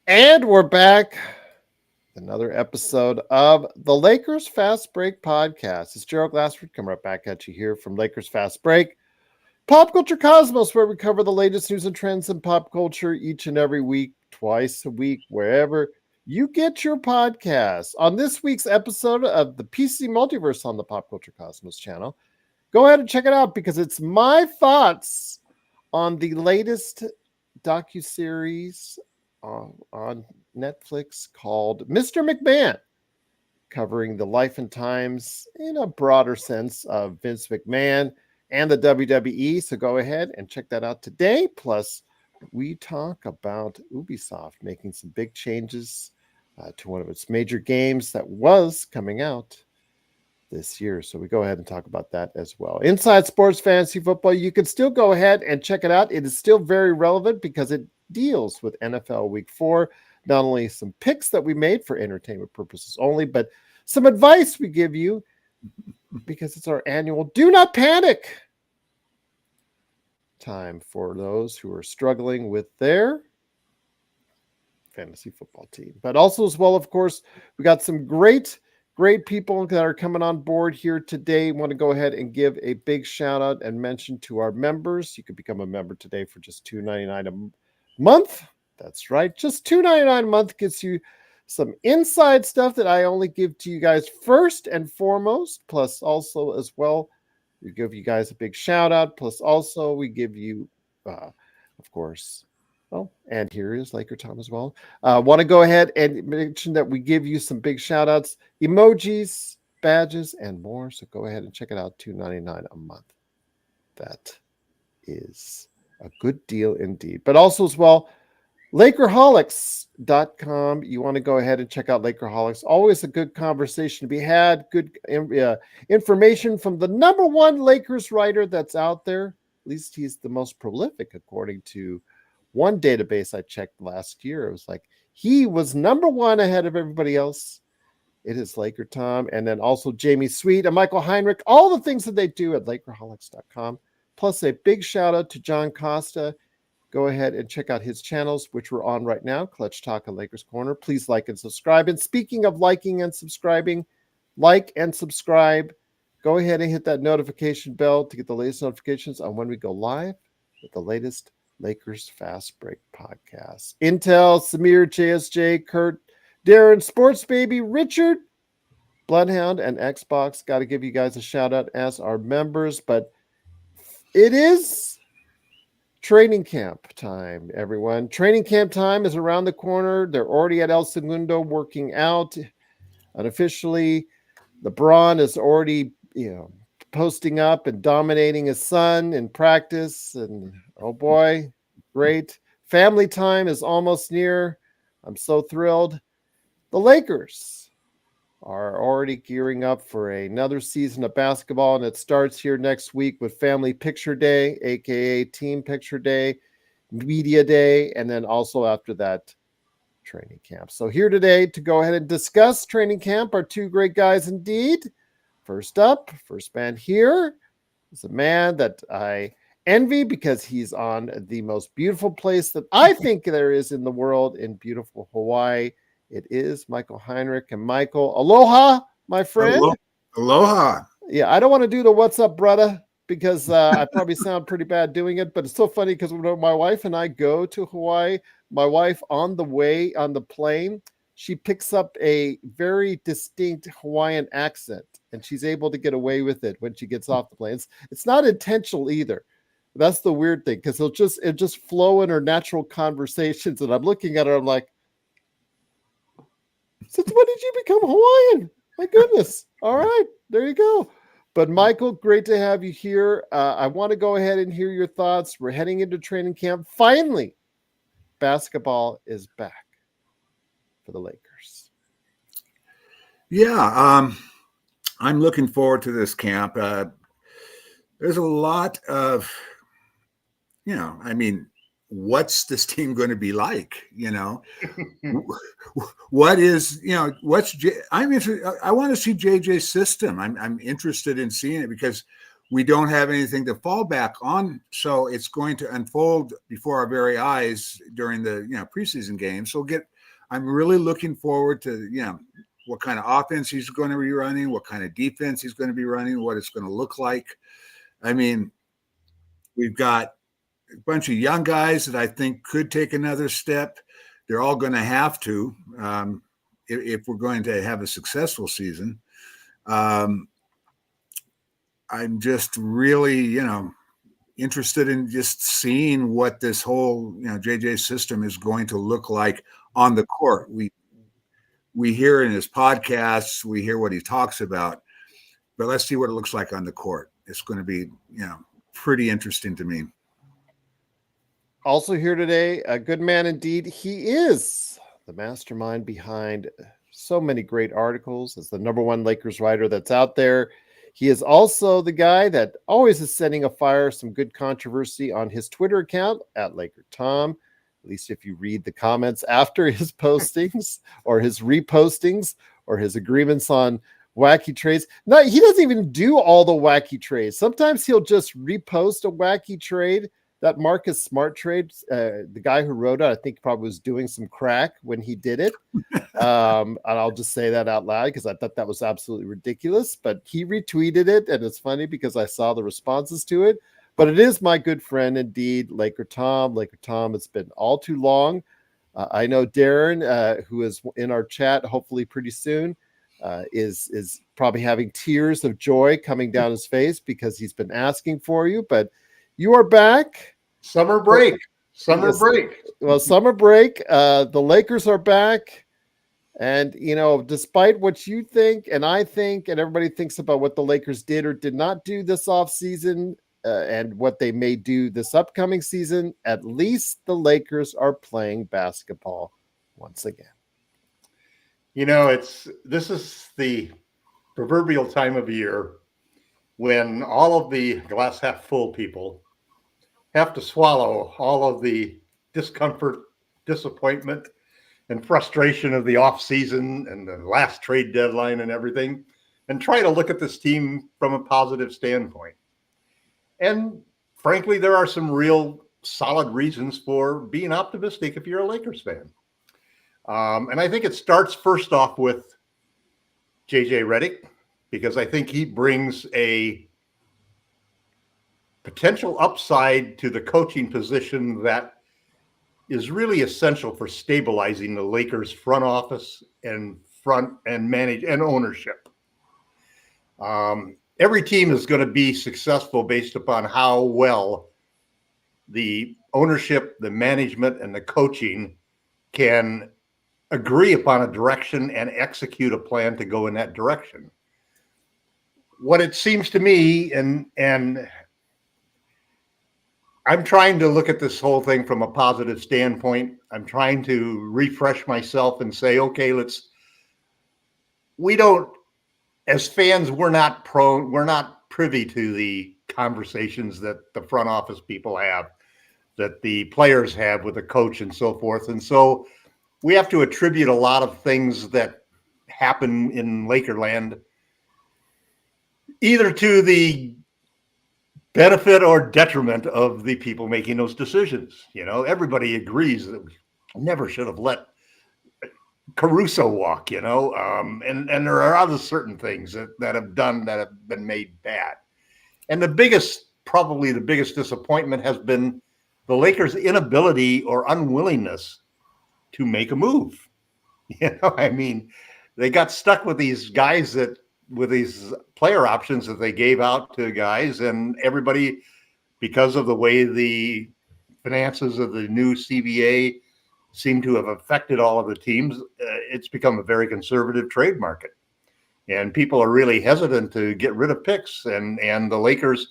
And we're back. Another episode of the Lakers Fast Break podcast. It's Gerald Glassford coming right back at you here from Lakers Fast Break. Pop Culture Cosmos, where we cover the latest news and trends in pop culture each and every week, twice a week, wherever you get your podcasts. On this week's episode of the PC Multiverse on the Pop Culture Cosmos channel, go ahead and check it out because it's my thoughts on the latest docuseries on Netflix called Mr. McMahon, covering the life and times in a broader sense of Vince McMahon and the WWE. So go ahead and check that out today. Plus, we talk about Ubisoft making some big changes to one of its major games that was coming out this year. So we go ahead and talk about that as well. Inside Sports Fantasy Football, you can still go ahead and check it out. It is still very relevant because it deals with NFL Week 4. Not only some picks that we made for entertainment purposes only, but some advice we give you because it's our annual Do Not Panic time for those who are struggling with their fantasy football team. But also as well, of course, we got some great people that are coming on board here today. Want to go ahead and give a big shout out and mention to our members. You can become a member today for just $2.99 a month. That's right. Just $2.99 a month gets you some inside stuff that I only give to you guys first and foremost. Plus, also as well, we give you guys a big shout out. Plus, also we give you, of course. Oh, and here is Laker Tom as well. Want to go ahead and mention that we give you some big shout outs, emojis, badges, and more. So go ahead and check it out. $2.99 a month. That is a good deal indeed. But also as well, Lakerholics.com. You want to go ahead and check out Lakerholics. Always a good conversation to be had. Good information from the number one Lakers writer that's out there. At least he's the most prolific, according to one database I checked last year. It was like he was number one ahead of everybody else. It is Laker Tom. And then also Jamie Sweet and Michael Heinrich. All the things that they do at Lakerholics.com. Plus a big shout out to John Costa. Go ahead and check out his channels, which we're on right now, Clutch Talk and Lakers Corner. Please like and subscribe. And speaking of liking and subscribing, like and subscribe. Go ahead and hit that notification bell to get the latest notifications on when we go live with the latest Lakers Fast Break podcast. Intel, Samir, JSJ, Kurt, Darren, Sports Baby, Richard, Bloodhound, and Xbox. Got to give you guys a shout out as our members, but it is training camp time, everyone. Training camp time is around the corner. They're already at El Segundo working out. Unofficially, LeBron is already, posting up and dominating his son in practice. And oh boy, great. Family time is almost near. I'm so thrilled. The Lakers are already gearing up for another season of basketball, and it starts here next week with Family Picture Day, aka Team Picture Day, Media Day, and then also after that, training camp. So here today to go ahead and discuss training camp are two great guys indeed. First up, first man here is a man that I envy because he's on the most beautiful place that I think there is in the world, in beautiful Hawaii. It is Michael Heinrich. And Michael, aloha, my friend. Aloha. Yeah, I don't want to do the what's up, brother, because I probably sound pretty bad doing it. But it's so funny because when my wife and I go to Hawaii, my wife on the way on the plane, she picks up a very distinct Hawaiian accent, and she's able to get away with it when she gets off the plane. It's not intentional either. That's the weird thing, because it'll just flow in her natural conversations. And I'm looking at her, I'm like, since when did you become Hawaiian? My goodness. All right, there you go. But Michael, great to have you here. I want to go ahead and hear your thoughts. We're heading into training camp. Finally, basketball is back for the Lakers. Yeah, I'm looking forward to this camp. There's a lot of, what's this team going to be like? What is, I'm interested. I want to see JJ's system. I'm interested in seeing it because we don't have anything to fall back on. So it's going to unfold before our very eyes during the preseason games. So we'll get I'm really looking forward to, what kind of offense he's going to be running, what kind of defense he's going to be running, what it's going to look like. I mean, we've got a bunch of young guys that I think could take another step. They're all going to have to, if we're going to have a successful season. I'm just really, interested in just seeing what this whole, JJ system is going to look like on the court. We hear in his podcasts, we hear what he talks about, but let's see what it looks like on the court. It's going to be, pretty interesting to me. Also here today, a good man indeed. He is the mastermind behind so many great articles as the number one Lakers writer that's out there. He is also the guy that always is setting afire some good controversy on his Twitter account at LakerTom. At least if you read the comments after his postings or his repostings or his agreements on wacky trades. No, he doesn't even do all the wacky trades. Sometimes he'll just repost a wacky trade. That Marcus Smart trade, the guy who wrote it, I think probably was doing some crack when he did it. And I'll just say that out loud because I thought that was absolutely ridiculous. But he retweeted it, and it's funny because I saw the responses to it. But it is my good friend indeed, Laker Tom. Laker Tom, it's been all too long. I know Darren, who is in our chat, hopefully pretty soon, is probably having tears of joy coming down his face because he's been asking for you. But you are back. Summer break. Well, summer break. The Lakers are back. And, despite what you think and I think and everybody thinks about what the Lakers did or did not do this offseason and what they may do this upcoming season, at least the Lakers are playing basketball once again. This is the proverbial time of year when all of the glass half full people have to swallow all of the discomfort, disappointment, and frustration of the off season and the last trade deadline and everything, and try to look at this team from a positive standpoint. And frankly, there are some real solid reasons for being optimistic if you're a Lakers fan. And I think it starts first off with JJ Redick, because I think he brings a potential upside to the coaching position that is really essential for stabilizing the Lakers front office and manage and ownership. Every team is going to be successful based upon how well the ownership, the management, and the coaching can agree upon a direction and execute a plan to go in that direction. What it seems to me, and I'm trying to look at this whole thing from a positive standpoint. I'm trying to refresh myself and say, okay, as fans, we're not privy to the conversations that the front office people have, that the players have with the coach and so forth. And so we have to attribute a lot of things that happen in Lakerland either to the benefit or detriment of the people making those decisions. Everybody agrees that we never should have let Caruso walk, and there are other certain things that have been made bad. And probably the biggest disappointment has been the Lakers' inability or unwillingness to make a move. They got stuck with these guys with these player options that they gave out to guys, and everybody, because of the way the finances of the new CBA seem to have affected all of the teams, it's become a very conservative trade market. And people are really hesitant to get rid of picks. And the Lakers,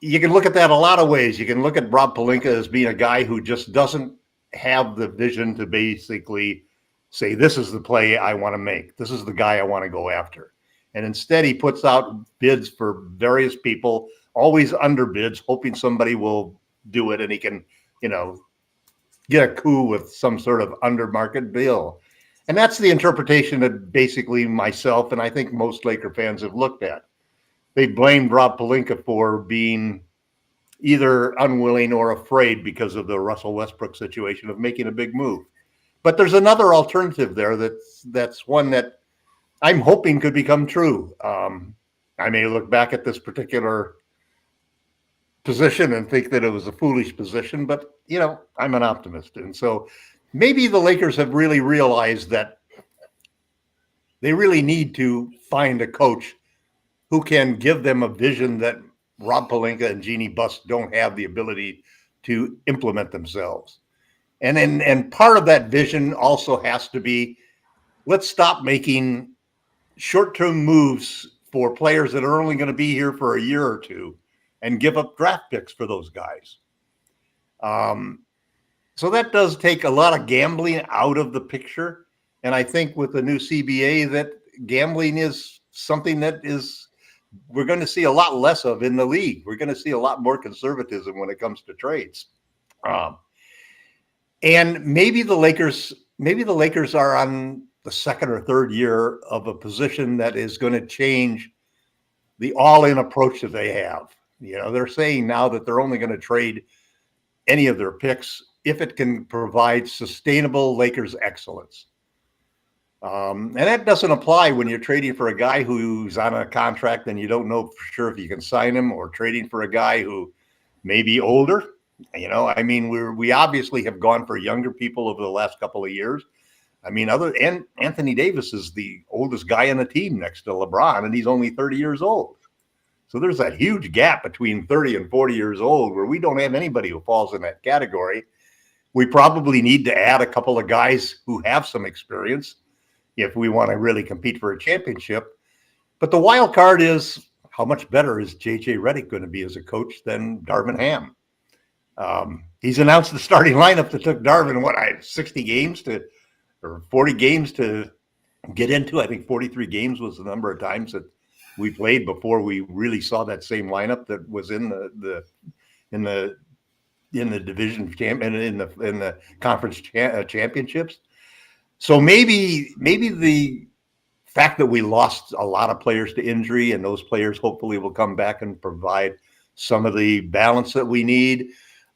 you can look at that a lot of ways. You can look at Rob Pelinka as being a guy who just doesn't have the vision to basically say, this is the play I want to make. This is the guy I want to go after. And instead, he puts out bids for various people, always under bids, hoping somebody will do it and he can, get a coup with some sort of under market bill. And that's the interpretation that basically myself and I think most Laker fans have looked at. They blamed Rob Pelinka for being either unwilling or afraid because of the Russell Westbrook situation of making a big move. But there's another alternative there that's one that I'm hoping could become true. I may look back at this particular position and think that it was a foolish position, but I'm an optimist, and so maybe the Lakers have really realized that they really need to find a coach who can give them a vision that Rob Pelinka and Jeannie Buss don't have the ability to implement themselves. And part of that vision also has to be, let's stop making short-term moves for players that are only going to be here for a year or two and give up draft picks for those guys. So that does take a lot of gambling out of the picture. And I think with the new CBA that gambling is something that we're going to see a lot less of in the league. We're going to see a lot more conservatism when it comes to trades. And maybe the Lakers are on the second or third year of a position that is going to change the all-in approach that they have. They're saying now that they're only going to trade any of their picks if it can provide sustainable Lakers excellence. And that doesn't apply when you're trading for a guy who's on a contract and you don't know for sure if you can sign him, or trading for a guy who may be older. We obviously have gone for younger people over the last couple of years. Anthony Davis is the oldest guy on the team next to LeBron, and he's only 30 years old. So there's that huge gap between 30 and 40 years old where we don't have anybody who falls in that category. We probably need to add a couple of guys who have some experience if we want to really compete for a championship. But the wild card is, how much better is J.J. Redick going to be as a coach than Darvin Ham? He's announced the starting lineup that took Darvin, 60 games or 40 games to get into. I think 43 games was the number of times that we played before we really saw that same lineup that was in the division champ and in the conference championships. So maybe the fact that we lost a lot of players to injury, and those players hopefully will come back and provide some of the balance that we need.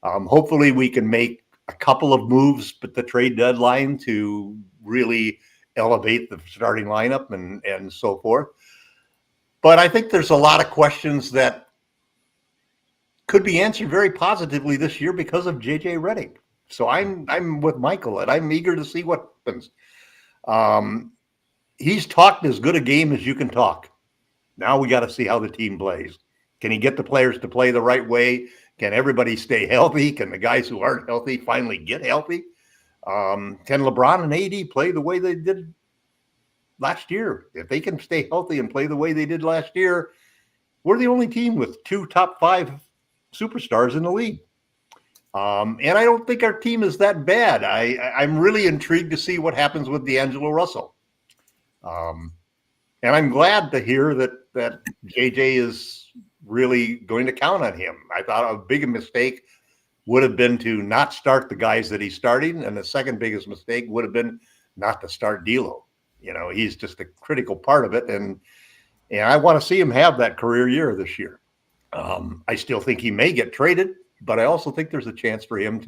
Hopefully we can make a couple of moves at the trade deadline to really elevate the starting lineup and so forth. But I think there's a lot of questions that could be answered very positively this year because of J.J. Redick. So I'm with Michael, and I'm eager to see what happens. He's talked as good a game as you can talk. Now we got to see how the team plays. Can he get the players to play the right way? Can everybody stay healthy? Can the guys who aren't healthy finally get healthy? Can LeBron and AD play the way they did last year? If they can stay healthy and play the way they did last year, we're the only team with 2 top 5 superstars in the league. And I don't think our team is that bad. I'm really intrigued to see what happens with D'Angelo Russell. And I'm glad to hear that JJ is really going to count on him. I thought a big mistake would have been to not start the guys that he's starting. And the second biggest mistake would have been not to start D'Lo. He's just a critical part of it. And I want to see him have that career year this year. I still think he may get traded, but I also think there's a chance for him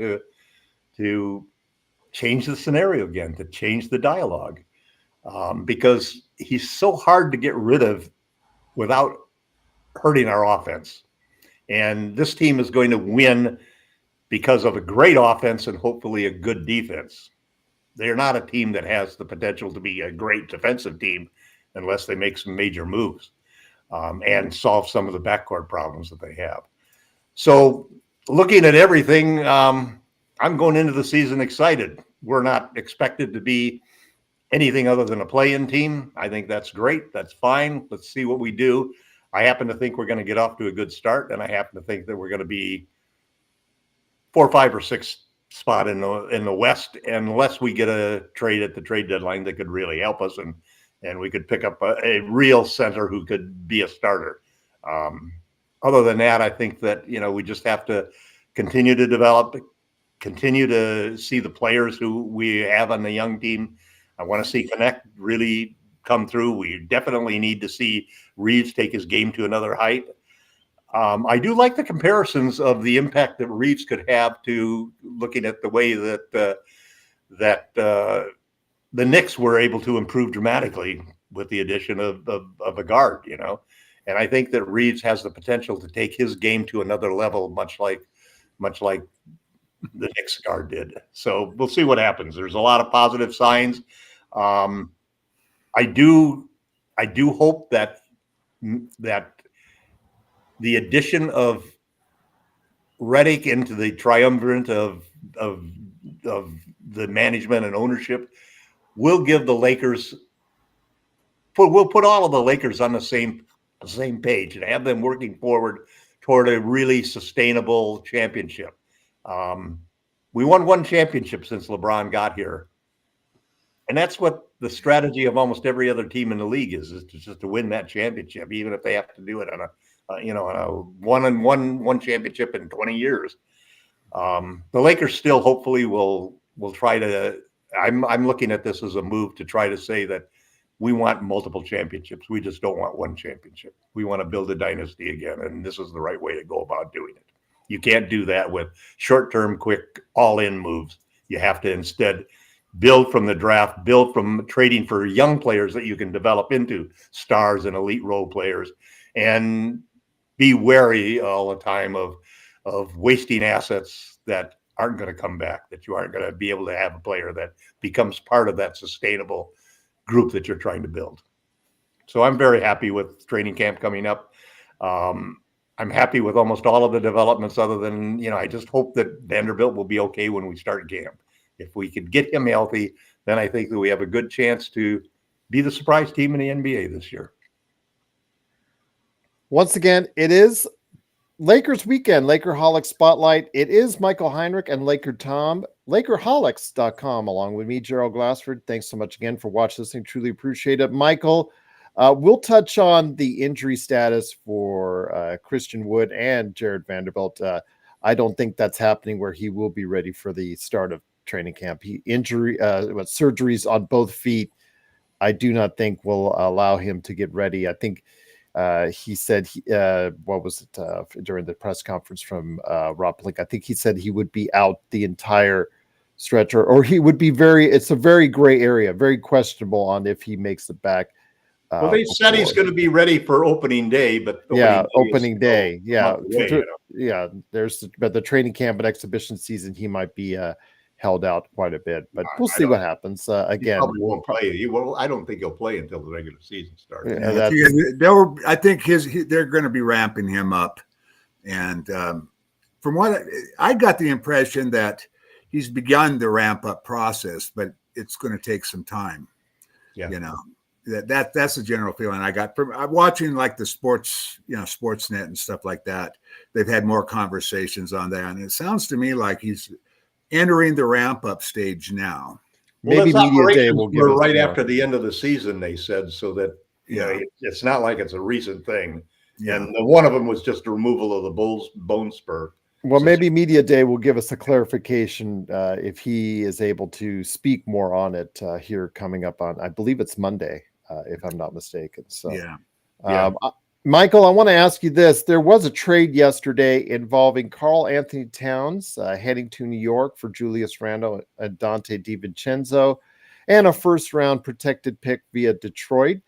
to change the scenario again, to change the dialogue, because he's so hard to get rid of without hurting our offense. And this team is going to win because of a great offense and hopefully a good defense. They're not a team that has the potential to be a great defensive team unless they make some major moves and solve some of the backcourt problems that they have. So looking at everything, I'm going into the season excited. We're not expected to be anything other than a play-in team. I think that's great. That's fine. Let's see what we do. I happen to think we're going to get off to a good start, and I happen to think that we're going to be 4, 5, or 6 spot in the West, unless we get a trade at the trade deadline that could really help us, and we could pick up a real center who could be a starter. Other than that, I think that we just have to continue to develop, continue to see the players who we have on the young team. I want to see Connect really come through. We definitely need to see Reeves take his game to another height. I do like the comparisons of the impact that Reeves could have to looking at the way that that the Knicks were able to improve dramatically with the addition of a guard, and I think that Reeves has the potential to take his game to another level, much like the Knicks guard did. So we'll see what happens. There's a lot of positive signs. I do hope that the addition of Redick into the triumvirate of the management and ownership will give the Lakers. We'll put all of the Lakers on the same page and have them working forward toward a really sustainable championship. We won one championship since LeBron got here, and that's what the strategy of almost every other team in the league is just to win that championship, even if they have to do it on a one championship in 20 years. The Lakers still hopefully will try to. I'm looking at this as a move to try to say that we want multiple championships. We just don't want one championship. We want to build a dynasty again, and this is the right way to go about doing it. You can't do that with short-term, quick, all-in moves. You have to instead build from the draft, build from trading for young players that you can develop into stars and elite role players, and be wary all the time of wasting assets that aren't going to come back, that you aren't going to be able to have a player that becomes part of that sustainable group that you're trying to build. So I'm very happy with training camp coming up. I'm happy with almost all of the developments other than, I just hope that Vanderbilt will be okay when we start camp. If we could get him healthy, then I think that we have a good chance to be the surprise team in the NBA this year. Once again, it is Lakers weekend, Lakerholics Spotlight. It is Michael Heinrich and Laker Tom, Lakerholics.com, along with me, Gerald Glassford. Thanks so much again for watching, listening. Truly appreciate it. Michael, we'll touch on the injury status for Christian Wood and Jared Vanderbilt. I don't think that's happening where he will be ready for the start of training camp. Surgeries on both feet, I do not think will allow him to get ready. I think he said, during the press conference from Rob Pelinka, I think he said he would be out the entire stretch, or he would be it's a very gray area, very questionable on if he makes it back. Well, they said he's going to be ready for opening day, but opening day. Yeah. Away, but the training camp and exhibition season, he might be held out quite a bit, but we'll see what happens. Again, he probably won't play. I don't think he'll play until the regular season starts. I think they're going to be ramping him up, and from what I got the impression that he's begun the ramp up process, but it's going to take some time. Yeah, that's the general feeling I got from watching like the sports, Sportsnet and stuff like that. They've had more conversations on that, and it sounds to me like he's entering the ramp up stage now. Maybe media day will give us right after the end of the season, they said, so that it's not like it's a recent thing. Yeah. And one of them was just a removal of the bone spur. Well, maybe media day will give us a clarification if he is able to speak more on it here coming up on, I believe it's Monday, if I'm not mistaken. So Michael, I want to ask you this. There was a trade yesterday involving Karl-Anthony Towns heading to New York for Julius Randle and Dante DiVincenzo, and a first-round protected pick via Detroit.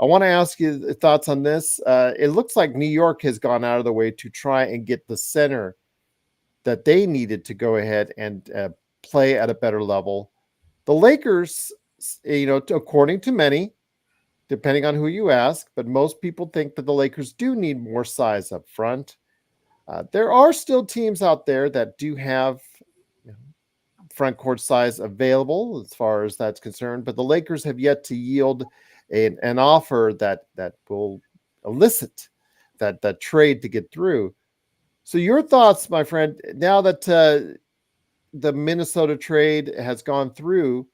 I want to ask you thoughts on this. It looks like New York has gone out of the way to try and get the center that they needed to go ahead and play at a better level. The Lakers, according to many, depending on who you ask, but most people think that the Lakers do need more size up front. There are still teams out there that do have front court size available as far as that's concerned, but the Lakers have yet to yield an offer that will elicit that trade to get through. So your thoughts, my friend, now that the Minnesota trade has gone through,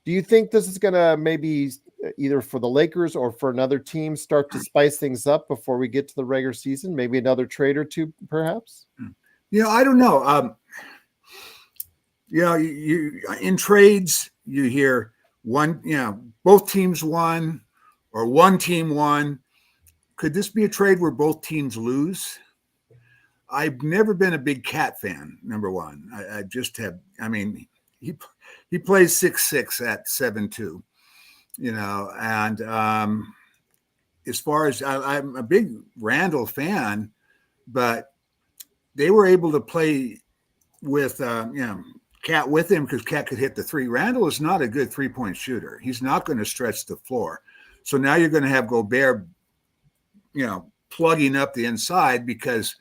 do you think this is going to maybe either for the Lakers or for another team start to spice things up before we get to the regular season? Maybe another trade or two, perhaps? I don't know. You in trades, you hear both teams won or one team won. Could this be a trade where both teams lose? I've never been a big Cat fan, number one. I just have, he plays 6'6" at 7'2", and as far as I'm a big Randall fan, but they were able to play with Cat with him because Cat could hit the three. Randall is not a good 3-point shooter. He's not going to stretch the floor. So now you're going to have Gobert, plugging up the inside because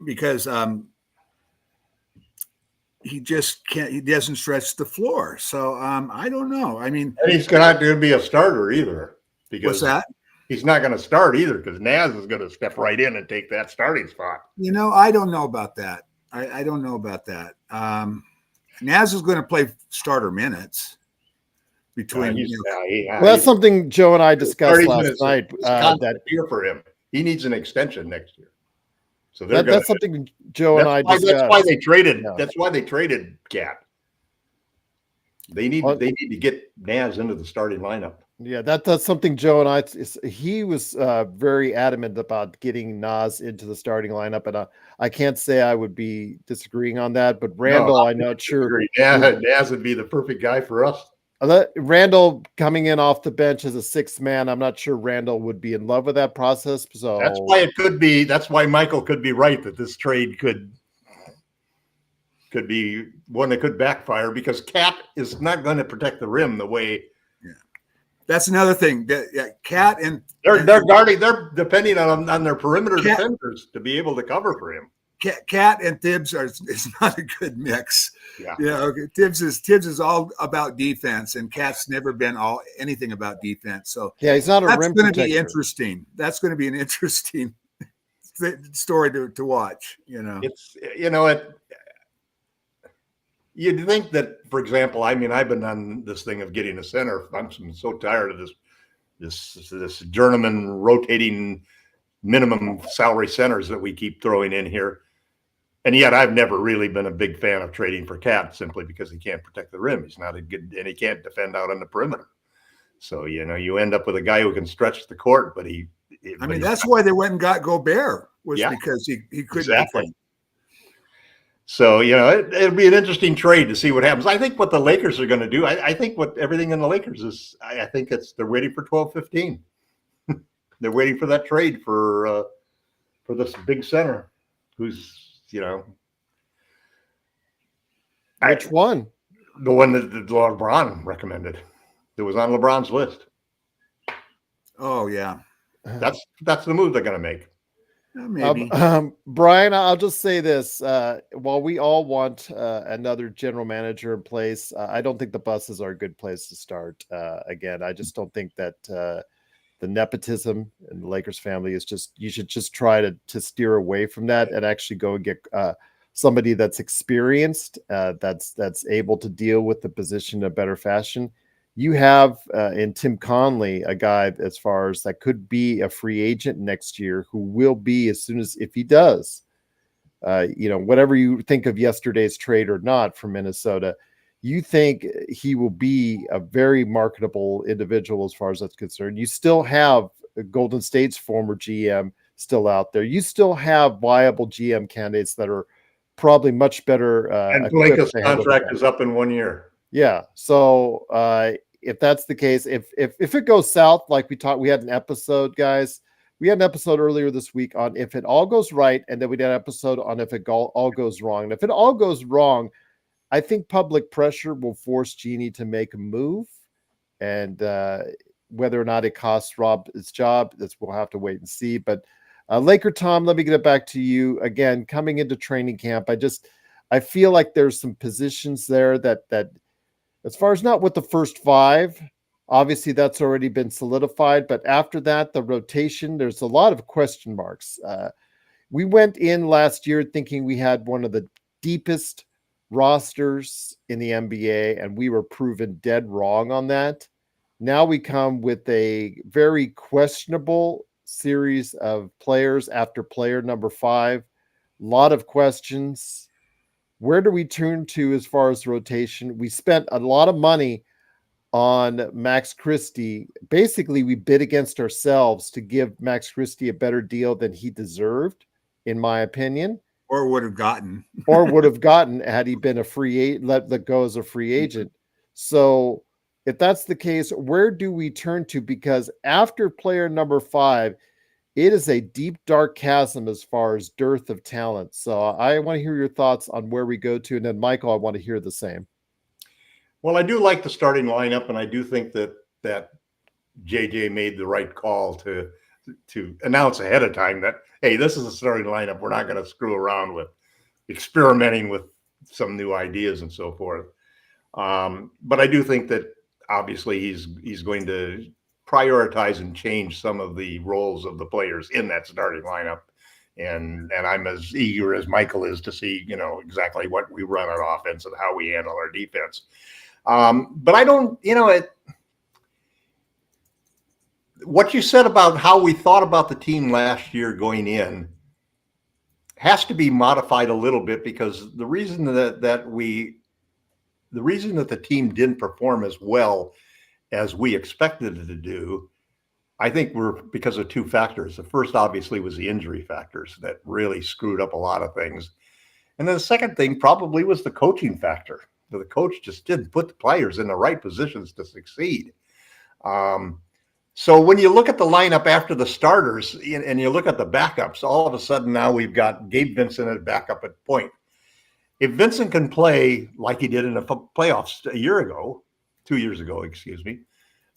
he just can't. He doesn't stretch the floor. So I don't know. I mean, and he's not going to be a starter either. Because what's that? He's not going to start either because Naz is going to step right in and take that starting spot. I don't know about that. I don't know about that. Naz is going to play starter minutes between. Well, that's something Joe and I discussed last night. That year for him, he needs an extension next year. So that's something Joe and I discussed. That's why they traded. Yeah. That's why they traded Cat. They need to get Naz into the starting lineup. Yeah, that's something Joe and I. He was very adamant about getting Naz into the starting lineup, and I can't say I would be disagreeing on that. But Randall, I'm not sure. Yeah, Naz would be the perfect guy for us. Randall coming in off the bench as a sixth man, I'm not sure Randall would be in love with that process. So that's why it could be. That's why Michael could be right that this trade could be one that could backfire because Cat is not going to protect the rim the way. That's another thing. Cat and they're guarding. They're depending on their perimeter defenders to be able to cover for him. Cat and Tibbs is not a good mix. Yeah. Tibbs is all about defense, and Cat's never been anything about defense. So yeah, he's not a rim protector. That's going to be interesting. That's going to be an interesting story to watch. It's You'd think that, for example, I mean, I've been on this thing of getting a center. I'm so tired of this journeyman rotating minimum salary centers that we keep throwing in here. And yet I've never really been a big fan of trading for Cat simply because he can't protect the rim. He's not a good, and he can't defend out on the perimeter. So, you end up with a guy who can stretch the court, but that's why they went and got Gobert because he couldn't. Exactly. So, it'll be an interesting trade to see what happens. I think what the Lakers are going to do, I think what everything in the Lakers is, I think they're waiting for 12-15. They're waiting for that trade for this big center who's, Which one? The one that LeBron recommended. That was on LeBron's list. Oh, yeah. That's the move they're going to make. Maybe. Brian, I'll just say this. While we all want another general manager in place, I don't think the Buses are a good place to start. Again, I just don't think that the nepotism in the Lakers family is you should just try to steer away from that and actually go and get somebody that's experienced, that's able to deal with the position in a better fashion. You have in Tim Conley, a guy as far as that could be a free agent next year, who will be as soon as if he does, whatever you think of yesterday's trade or not from Minnesota, you think he will be a very marketable individual as far as that's concerned. You still have Golden State's former GM still out there. You still have viable GM candidates that are probably much better. And Pelinka's contract is up in 1 year. Yeah. So if that's the case, if it goes south, like we had an episode, guys. We had an episode earlier this week on if it all goes right, and then we did an episode on if it all goes wrong. And if it all goes wrong, I think public pressure will force Jeannie to make a move, and whether or not it costs Rob his job, we'll have to wait and see. But Laker Tom, let me get it back to you again. Coming into training camp, I feel like there's some positions there that as far as not with the first five, obviously that's already been solidified. But after that, the rotation, there's a lot of question marks. We went in last year thinking we had one of the deepest rosters in the NBA, and we were proven dead wrong on that. Now we come with a very questionable series of players after player number 5. A lot of questions. Where do we turn to as far as rotation? We spent a lot of money on Max Christie. Basically, we bid against ourselves to give Max Christie a better deal than he deserved, in my opinion. or would have gotten. or would have gotten had he been a free agent, let go as a free agent. So if that's the case, where do we turn to? Because after player number 5, it is a deep, dark chasm as far as dearth of talent. So I want to hear your thoughts on where we go to. And then, Michael, I want to hear the same. Well, I do like the starting lineup, and I do think that JJ made the right call to announce ahead of time that, hey, this is a starting lineup. We're not going to screw around with experimenting with some new ideas and so forth. But I do think that obviously he's going to prioritize and change some of the roles of the players in that starting lineup. And I'm as eager as Michael is to see, exactly what we run on offense and how we handle our defense. But I don't, what you said about how we thought about the team last year going in has to be modified a little bit, because the reason that the team didn't perform as well as we expected it to do, I think were because of 2 factors. The first obviously was the injury factors that really screwed up a lot of things. And then the second thing probably was the coaching factor. The coach just didn't put the players in the right positions to succeed. So when you look at the lineup after the starters and you look at the backups, all of a sudden now we've got Gabe Vincent at backup at point. If Vincent can play like he did in the playoffs 2 years ago,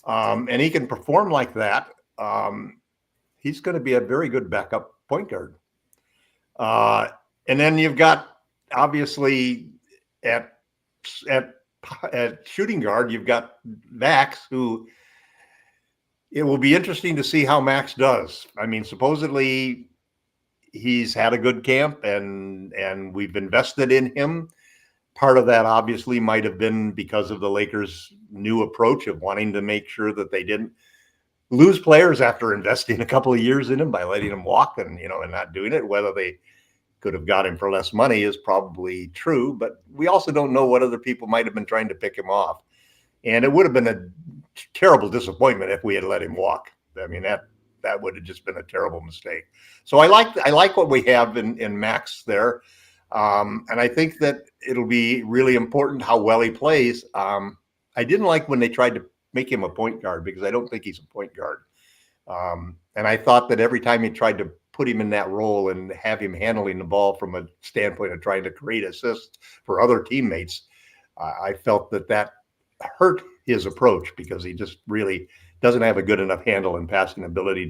and he can perform like that, he's going to be a very good backup point guard. And then you've got, obviously, at shooting guard, you've got Max, who it will be interesting to see how Max does. I mean, supposedly he's had a good camp and we've invested in him. Part of that obviously might have been because of the Lakers' new approach of wanting to make sure that they didn't lose players after investing a couple of years in him by letting him walk and not doing it. Whether they could have got him for less money is probably true, but we also don't know what other people might have been trying to pick him off. And it would have been a terrible disappointment if we had let him walk. I mean, that would have just been a terrible mistake. So I like what we have in Max there. And I think that it'll be really important how well he plays. I didn't like when they tried to make him a point guard, because I don't think he's a point guard. And I thought that every time he tried to put him in that role and have him handling the ball from a standpoint of trying to create assists for other teammates, I felt that hurt his approach, because he just really doesn't have a good enough handle and passing ability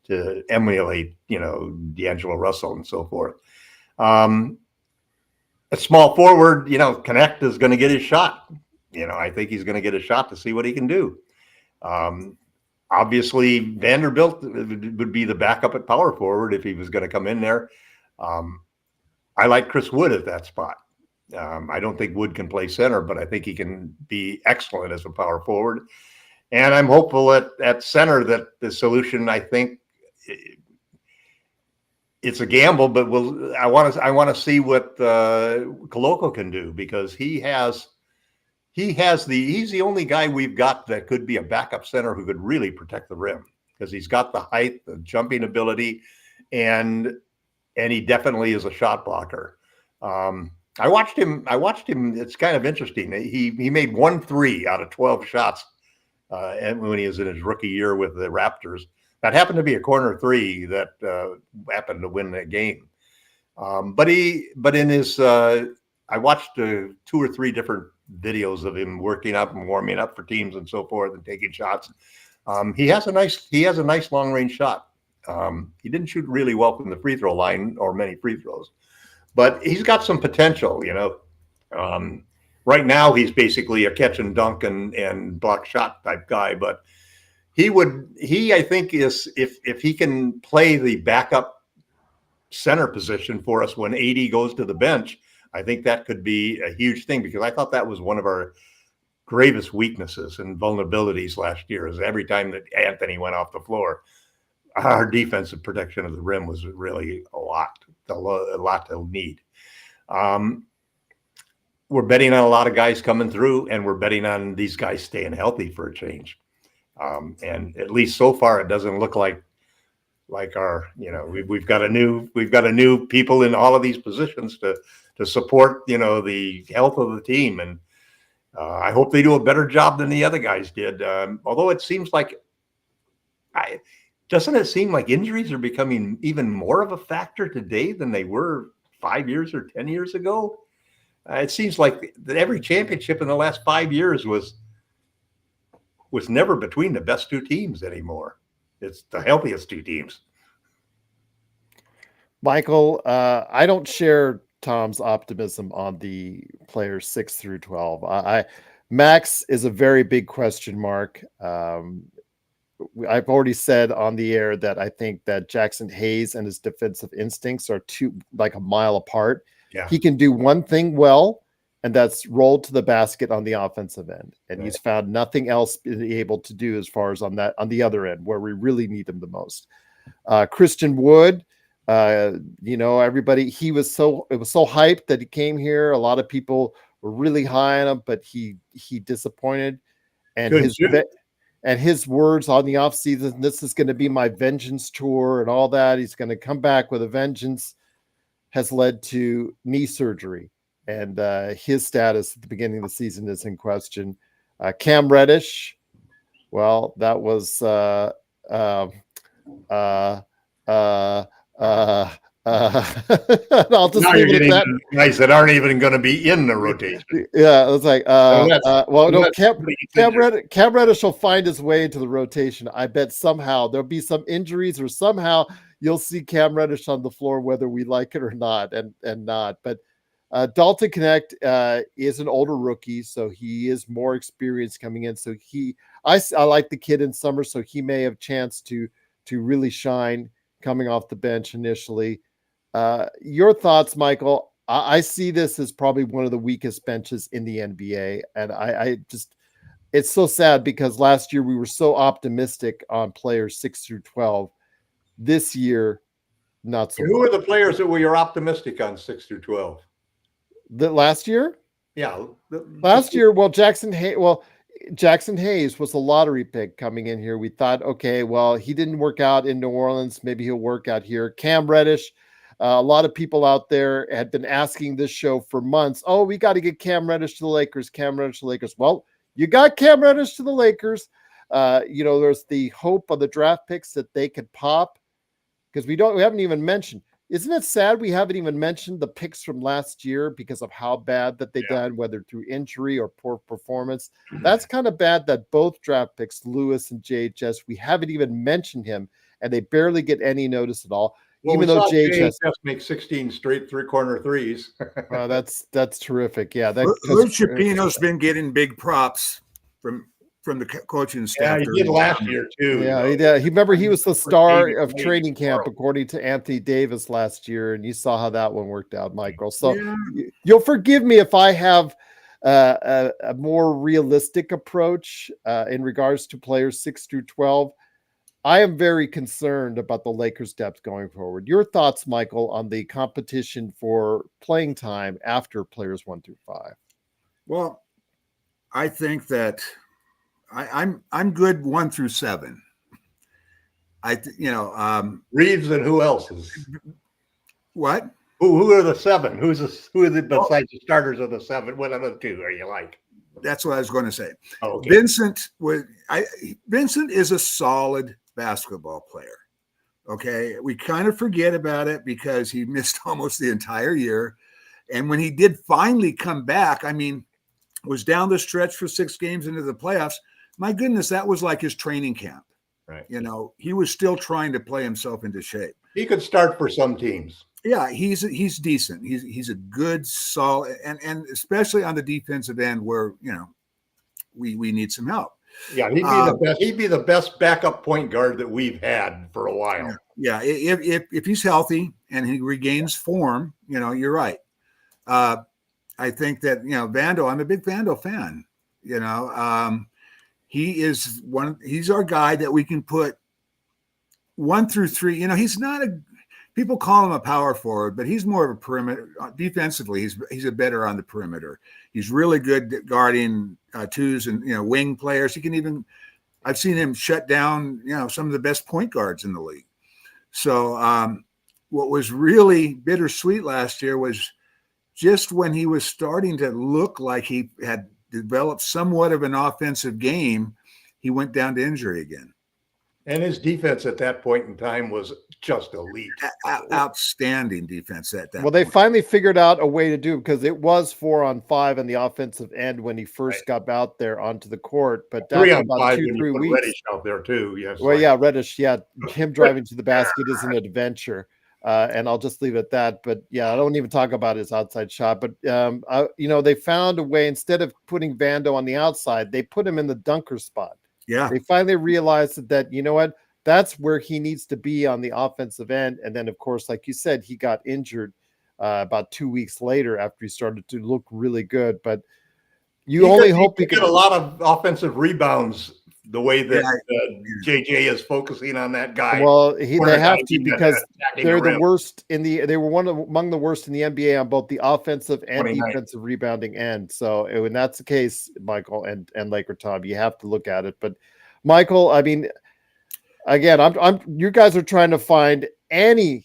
to emulate, D'Angelo Russell and so forth. A small forward, Connect is going to get his shot. I think he's going to get a shot to see what he can do. Obviously, Vanderbilt would be the backup at power forward if he was going to come in there. I like Chris Wood at that spot. I don't think Wood can play center, but I think he can be excellent as a power forward. And I'm hopeful at center that the solution, I think, it's a gamble, but I want to see what Koloko can do, because he's the only guy we've got that could be a backup center who could really protect the rim, because he's got the height, the jumping ability, and he definitely is a shot blocker. I watched him. It's kind of interesting. He made 1 3 out of 12 shots when he was in his rookie year with the Raptors. That happened to be a corner 3 that happened to win that game. But in his, I watched 2 or 3 different videos of him working up and warming up for teams and so forth and taking shots. He has a nice long range shot. He didn't shoot really well from the free throw line or many free throws, but he's got some potential. Right now he's basically a catch and dunk and block shot type guy, but I think is if he can play the backup center position for us when AD goes to the bench, I think that could be a huge thing, because I thought that was one of our gravest weaknesses and vulnerabilities last year, is every time that Anthony went off the floor, our defensive protection of the rim was really a lot to need. We're betting on a lot of guys coming through, and we're betting on these guys staying healthy for a change. And at least so far, it doesn't look like like our, we've got a new people in all of these positions to support, the health of the team. And I hope they do a better job than the other guys did. Although it seems like, doesn't it seem like injuries are becoming even more of a factor today than they were 5 years or 10 years ago? It seems like that every championship in the last 5 years was never between the best two teams anymore. It's the healthiest two teams. Michael, I don't share Tom's optimism on the players 6 through 12. Max is a very big question mark. I've already said on the air that I think that Jackson Hayes and his defensive instincts are like a mile apart. Yeah. He can do one thing well, and that's roll to the basket on the offensive end. And Right. He's found nothing else able to do as far as on the other end where we really need him the most. Christian Wood, everybody, it was so hyped that he came here. A lot of people were really high on him, but he disappointed. And his words on the offseason, this is going to be my vengeance tour and all that. He's going to come back with a vengeance, has led to knee surgery. And his status at the beginning of the season is in question. Cam Reddish, well, that was I'll just leave it at that. Guys that aren't even going to be in the rotation. Yeah, it was like, Cam Reddish will find his way into the rotation. I bet somehow there'll be some injuries, or somehow you'll see Cam Reddish on the floor, whether we like it or not, and not. But Dalton Connect is an older rookie, so he is more experienced coming in. So I like the kid in summer, so he may have a chance to really shine coming off the bench initially. Your thoughts, Michael? I see this as probably one of the weakest benches in the NBA. And it's so sad because last year we were so optimistic on players 6 through 12. This year, not so. Who are the players that we are optimistic on 6 through 12? The last year? Yeah. Last year, Jackson Hayes was a lottery pick coming in here. We thought, okay, well, he didn't work out in New Orleans. Maybe he'll work out here. Cam Reddish, a lot of people out there had been asking this show for months. Oh, we got to get Cam Reddish to the Lakers. Cam Reddish to the Lakers. Well, you got Cam Reddish to the Lakers. There's the hope of the draft picks that they could pop, because we haven't even mentioned. Isn't it sad we haven't even mentioned the picks from last year because of how bad that they done, whether through injury or poor performance? That's kind of bad that both draft picks, Lewis and JHS, we haven't even mentioned him, and they barely get any notice at all. Well, even though JHS makes 16 straight three-corner threes. That's terrific. Yeah, Luke Shapino's been getting big props from the coaching staff. Yeah, he did last year too. Yeah, he did. Remember, he was the star of training camp, according to Anthony Davis last year, and you saw how that one worked out, Michael. So you'll forgive me if I have a more realistic approach in regards to players 6 through 12. I am very concerned about the Lakers' depth going forward. Your thoughts, Michael, on the competition for playing time after players 1 through 5? Well, I think that I'm good 1 through 7. Reeves and who else is what? Who are the 7? Who are the besides the starters of the 7? What other 2 are you like? That's what I was going to say. Oh, okay. Vincent is a solid basketball player. Okay, we kind of forget about it because he missed almost the entire year, and when he did finally come back, was down the stretch for 6 games into the playoffs. My goodness, that was like his training camp. Right. He was still trying to play himself into shape. He could start for some teams. Yeah, he's decent. He's a good, solid, and especially on the defensive end where we need some help. Yeah, he'd be the best backup point guard that we've had for a while. Yeah, if he's healthy and he regains form, you're right. I think that Vando. I'm a big Vando fan. He's our guy that we can put 1 through 3. He's not people call him a power forward, but he's more of a perimeter defensively. He's a better on the perimeter. He's really good at guarding 2s and wing players. I've seen him shut down some of the best point guards in the league. So what was really bittersweet last year was just when he was starting to look like he had developed somewhat of an offensive game, he went down to injury again. And his defense at that point in time was just elite. Outstanding defense at that Well, they point. finally figured out a way to do, because it was 4-on-5 on the offensive end when he first got out there onto the court. But that's 3-on-5 about when 2-3 you put weeks. Reddish out there too. Yes. Well, yeah, Reddish. Yeah, him driving to the basket is an adventure. And I'll just leave it at that. But yeah, I don't even talk about his outside shot. But they found a way, instead of putting Vando on the outside, they put him in the dunker spot. Yeah. They finally realized that, you know what, that's where he needs to be on the offensive end. And then, of course, like you said, he got injured about 2 weeks later after he started to look really good. But you only hope he could get a lot of offensive rebounds the way that JJ is focusing on that guy. Well, they have to, because they're the worst they were among the worst in the NBA on both the offensive and defensive rebounding end. So when that's the case, Michael and Laker Tom, you have to look at it. But Michael, I mean, again, you guys are trying to find anything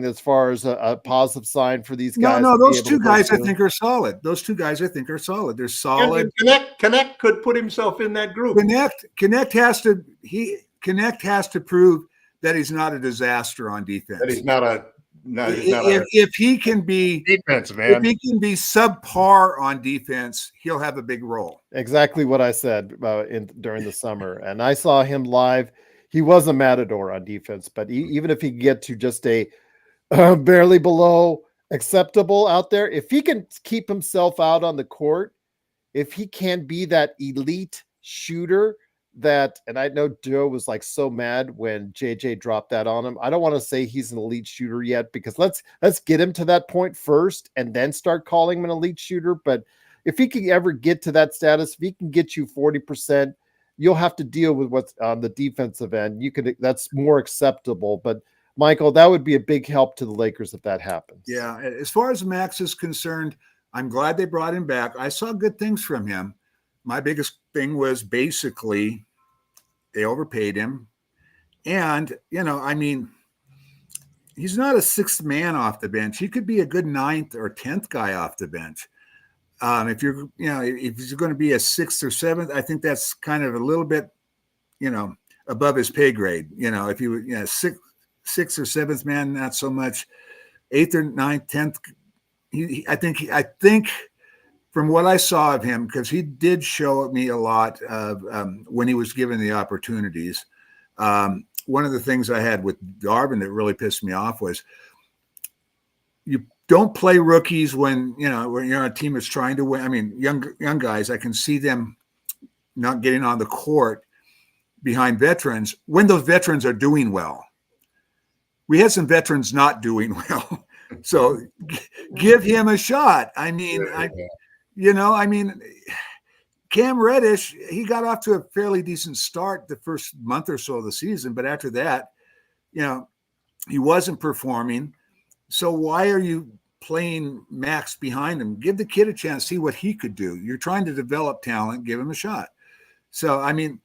as far as a positive sign for these guys. No, those two guys I think are solid. They're solid. They're solid. Connect could put himself in that group. Connect has to prove that he's not a disaster on defense. That he's not if he can be defense, man. If he can be subpar on defense, he'll have a big role. Exactly what I said during the summer. And I saw him live. He was a matador on defense, but even if he can get to just a barely below acceptable out there, if he can keep himself out on the court, if he can be that elite shooter and I know Joe was like so mad when JJ dropped that on him. I don't want to say he's an elite shooter yet, because let's get him to that point first and then start calling him an elite shooter. But if he can ever get to that status, if he can get you 40%, you'll have to deal with what's on the defensive end. That's more acceptable. But Michael, that would be a big help to the Lakers if that happens. Yeah. As far as Max is concerned, I'm glad they brought him back. I saw good things from him. My biggest thing was basically they overpaid him. And, I mean, he's not a sixth man off the bench. He could be a good ninth or 10th guy off the bench. If he's going to be a sixth or seventh, I think that's kind of a little bit, above his pay grade. If he was, sixth or seventh man, not so much. Eighth or ninth, 10th. I think from what I saw of him, because he did show me a lot of when he was given the opportunities. One of the things I had with Darvin that really pissed me off was you don't play rookies when you're on a team that's trying to win. I mean, young guys, I can see them not getting on the court behind veterans when those veterans are doing well. We had some veterans not doing well. So give him a shot. I mean, Cam Reddish, he got off to a fairly decent start the first month or so of the season, but after that, he wasn't performing. So why are you playing Max behind him? Give the kid a chance, see what he could do. You're trying to develop talent, give him a shot. So, I mean,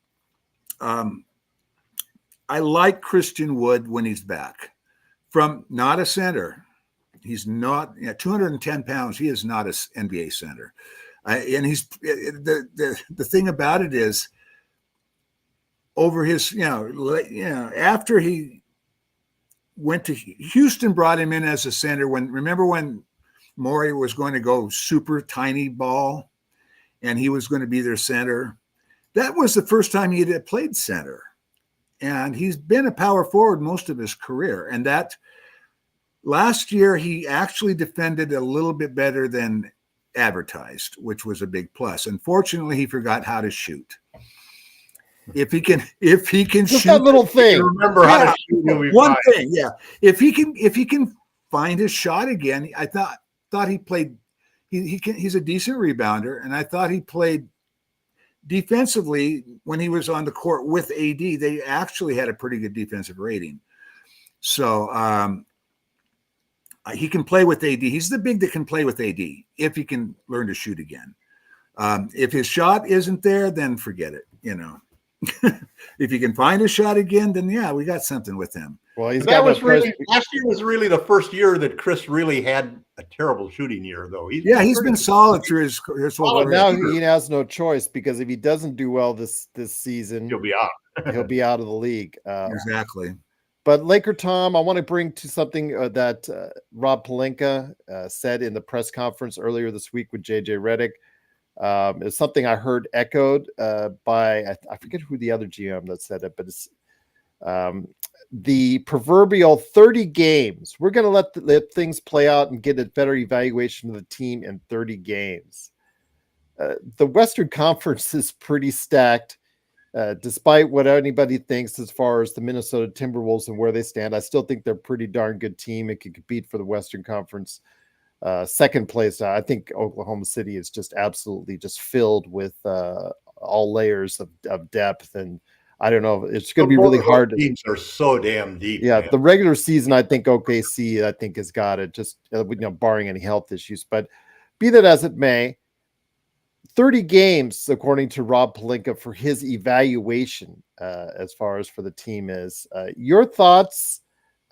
I like Christian Wood when he's back. From not a center. He's not 210 pounds. He is not an NBA center. And he's the thing about it is over his, after he went to Houston, brought him in as a center. Remember when Morey was going to go super tiny ball and he was going to be their center? That was the first time he had played center. And he's been a power forward most of his career. And that last year, he actually defended a little bit better than advertised, which was a big plus. Unfortunately, he forgot how to shoot. If he can Just shoot that little thing. Remember how to shoot. One thing, yeah. If he can find his shot again, I thought he played. He's a decent rebounder, and I thought he played defensively when he was on the court with AD. They actually had a pretty good defensive rating. So he can play with AD. He's the big that can play with AD if he can learn to shoot again. If his shot isn't there, then forget it. if he can find a shot again, then yeah, we got something with him. Well, he's That got was no really last year was really the first year that Chris really had a terrible shooting year, though. He's been solid through his whole Well, career. now he has no choice, because if he doesn't do well this season, He'll be out. he'll be out of the league. Exactly. But Laker Tom, I want to bring to something that Rob Pelinka said in the press conference earlier this week with JJ Redick. It's something I heard echoed by, I forget who the other GM that said it, but it's the proverbial 30 games. We're going to let things play out and get a better evaluation of the team in 30 games. The Western Conference is pretty stacked. Despite what anybody thinks as far as the Minnesota Timberwolves and where they stand, I still think they're a pretty darn good team and can compete for the Western Conference second place. I think Oklahoma City is just absolutely just filled with all layers of depth, and I don't know. It's going to be really hard. Teams are so damn deep. Yeah, man. the regular season, I think OKC, has got it, just barring any health issues. But be that as it may, 30 games, according to Rob Pelinka, for his evaluation as far as for the team is. Your thoughts?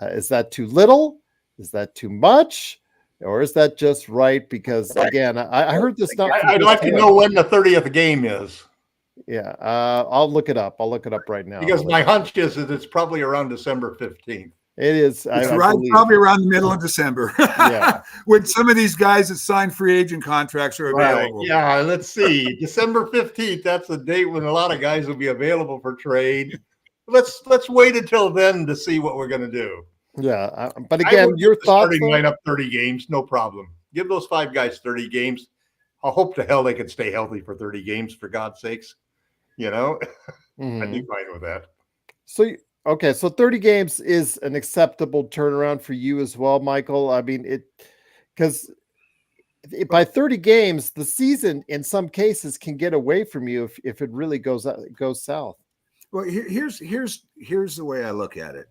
Is that too little? Is that too much? Or is that just right? Because, again, I heard this. I'd like to know when the 30th game is. Yeah, I'll look it up. I'll look it up right now. Because my hunch is that it's probably around December 15th. It is. It's probably around the middle of December. Yeah. When some of these guys that sign free agent contracts are available. Right. Yeah, let's see. December 15th, that's the date when a lot of guys will be available for trade. Let's wait until then to see what we're going to do. Yeah, but again, your thoughts? Starting lineup 30 games, no problem. Give those 5 guys 30 games. I hope to hell they can stay healthy for 30 games, for God's sakes. Mm-hmm. I'd be fine with that. So, okay, so 30 games is an acceptable turnaround for you as well, Michael. I mean, because by 30 games, the season in some cases can get away from you if it really goes south. Well, here's the way I look at it.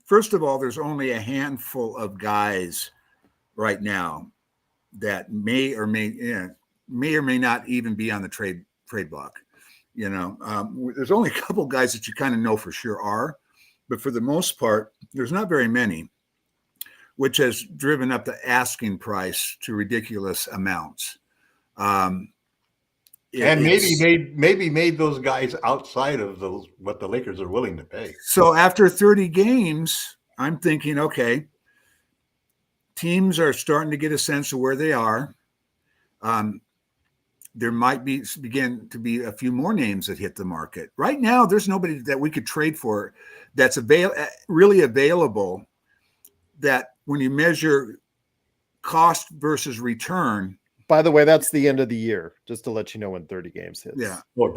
First of all, there's only a handful of guys right now that may or may not even be on the trade block. There's only a couple guys that you kind of know for sure are, but for the most part, there's not very many, which has driven up the asking price to ridiculous amounts. And maybe made those guys outside of what the Lakers are willing to pay. So after 30 games, I'm thinking, okay, teams are starting to get a sense of where they are. There might begin to be a few more names that hit the market. Right now, there's nobody that we could trade for that's really available, that when you measure cost versus return. By the way, that's the end of the year, just to let you know when 30 games hits. Yeah. Well,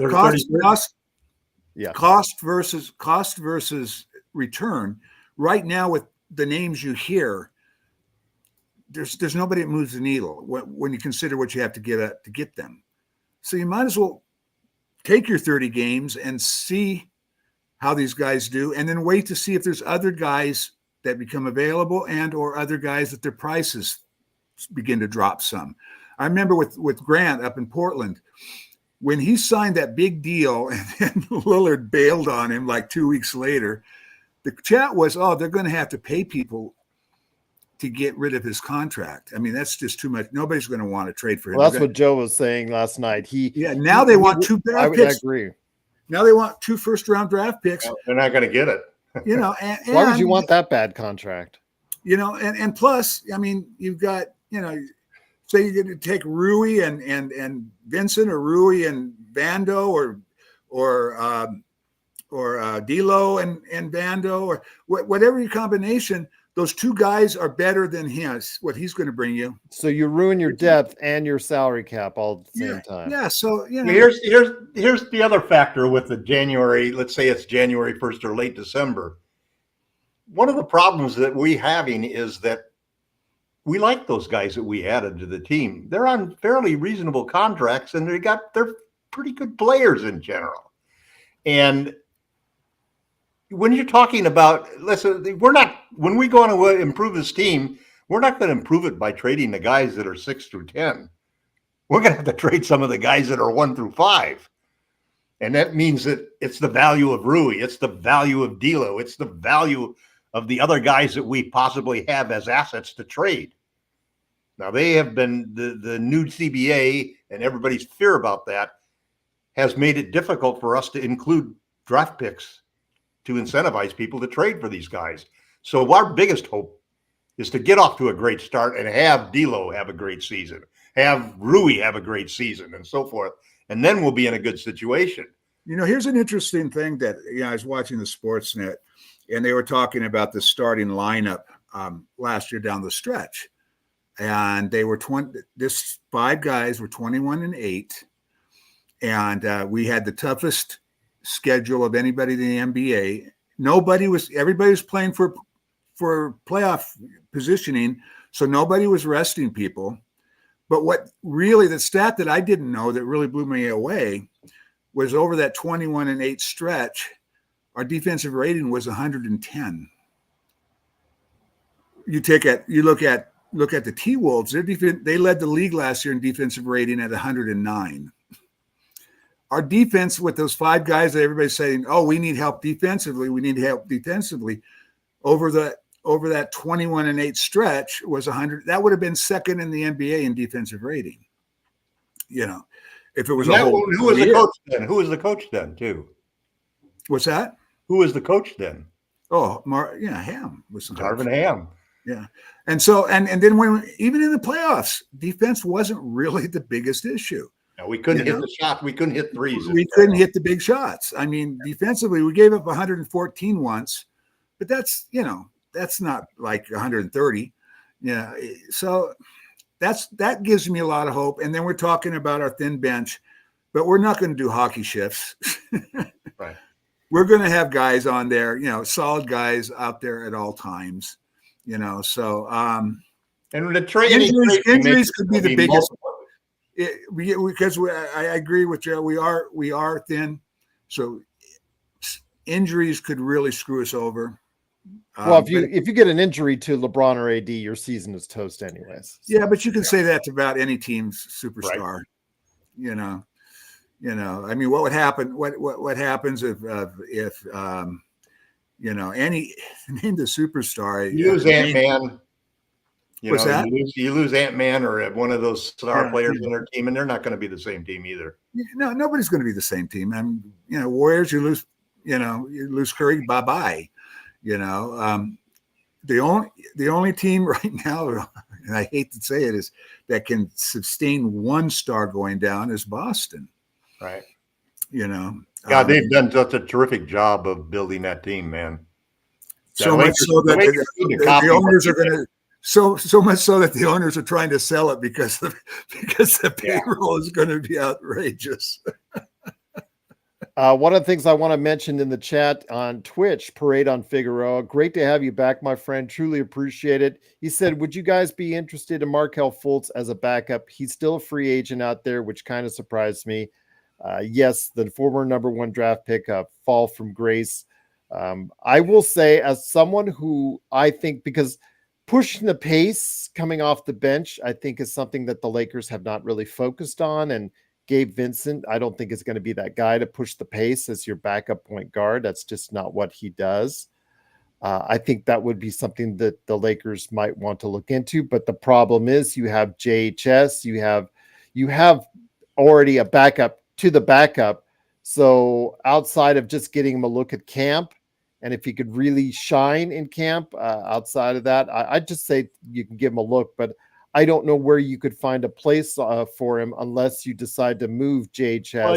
cost versus return. Right now, with the names you hear, there's nobody that moves the needle when you consider what you have to get them. So you might as well take your 30 games and see how these guys do, and then wait to see if there's other guys that become available and or other guys that their prices begin to drop some. I remember with Grant up in Portland, when he signed that big deal and then Lillard bailed on him like 2 weeks later, the chat was, they're going to have to pay people to get rid of his contract. I mean, that's just too much. Nobody's going to want to trade for him. Well, that's what Joe was saying last night. Now they want 2 draft picks. I agree. Now they want 2 first-round draft picks. No, they're not going to get it. And why would you want that bad contract? And plus, I mean, you've got, say you're going to take Rui and Vincent, or Rui and Vando, or D'Lo and Vando, or whatever your combination. Those 2 guys are better than what he's going to bring you. So you ruin your depth and your salary cap all at the same time. Yeah. So here's the other factor with the January. Let's say it's January 1st or late December. One of the problems that we having is that we like those guys that we added to the team. They're on fairly reasonable contracts, and they're pretty good players in general. And when you're talking about, listen, when we go on to improve this team, we're not going to improve it by trading the guys that are 6 through 10. We're going to have to trade some of the guys that are 1 through 5. And that means that it's the value of Rui, it's the value of D'Lo, it's the value of the other guys that we possibly have as assets to trade. Now, they have been the new CBA, and everybody's fear about that has made it difficult for us to include draft picks to incentivize people to trade for these guys. So our biggest hope is to get off to a great start and have D'Lo have a great season, have Rui have a great season, and so forth. And then we'll be in a good situation. Here's an interesting thing that I was watching the Sportsnet, and they were talking about the starting lineup last year down the stretch. And they were 5 guys were 21-8. And we had the toughest schedule of anybody in the NBA. Everybody was playing for playoff positioning. So nobody was resting people. But what really, the stat that I didn't know that really blew me away was over that 21-8 stretch, our defensive rating was 110. You look at the T-Wolves, they led the league last year in defensive rating at 109. Our defense with those 5 guys that everybody's saying, oh, we need help defensively. Over that 21-8 stretch was 100. That would have been second in the NBA in defensive rating. If it was who was the coach then? Who was the coach then too? What's that? Who was the coach then? Oh, Ham was the Marvin Ham. Yeah. And so, and then even in the playoffs, defense wasn't really the biggest issue. No, we couldn't hit the shot. We couldn't hit threes. We couldn't hit the big shots. I mean, defensively, we gave up 114 once, but that's not like 130. Yeah. So that gives me a lot of hope. And then we're talking about our thin bench, but we're not going to do hockey shifts. Right. We're going to have guys on there, solid guys out there at all times. So and the injuries could be the biggest because I agree with Joe. We are thin, so injuries could really screw us over. Well, if you get an injury to LeBron or AD, your season is toast anyways. So. Yeah, but you can say that about any team's superstar. Right. I mean, what would happen? What happens if any name the superstar? You lose Ant-Man. What's that? You lose Ant-Man or one of those star players in their team, and they're not going to be the same team either. No, nobody's going to be the same team. I mean, Warriors, you lose Curry, bye-bye. The only team right now, and I hate to say it, is that can sustain one star going down is Boston. Right. God, they've done such a terrific job of building that team, man. So much so that the owners are going to. So much so that the owners are trying to sell it because the payroll is going to be outrageous. One of the things I want to mention in the chat on Twitch, Parade on Figueroa, great to have you back, my friend. Truly appreciate it. He said, would you guys be interested in Markelle Fultz as a backup? He's still a free agent out there, which kind of surprised me. Yes, the former number 1 draft pick, fall from grace. I will say, as someone who I think, because pushing the pace coming off the bench, I think is something that the Lakers have not really focused on. And Gabe Vincent, I don't think is going to be that guy to push the pace as your backup point guard. That's just not what he does. I think that would be something that the Lakers might want to look into. But the problem is you have JHS, you have already a backup to the backup. So outside of just getting him a look at camp, and if he could really shine in camp, outside of that, I'd just say you can give him a look. But I don't know where you could find a place for him unless you decide to move JHS. Well,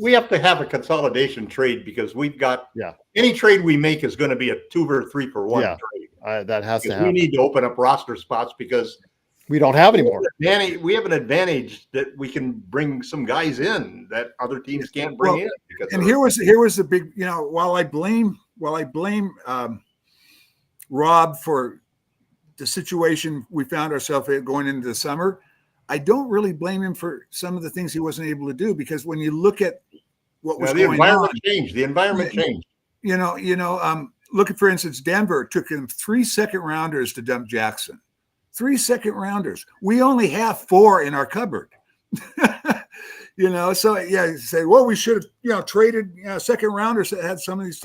we have to have a consolidation trade because we've got any trade we make is going to be a 2 or 3 for 1 trade. That has to happen. We need to open up roster spots because we don't have any more. We have an advantage that we can bring some guys in that other teams can't bring in. And here was the big, while I blame Rob for the situation we found ourselves in going into the summer, I don't really blame him for some of the things he wasn't able to do, because when you look at what was going on, the environment changed. Look at, for instance, Denver took him 3 second-rounders to dump Jackson. 3 second-rounders. We only have 4 in our cupboard. So yeah, say, well, we should have, traded, second rounders that had some of these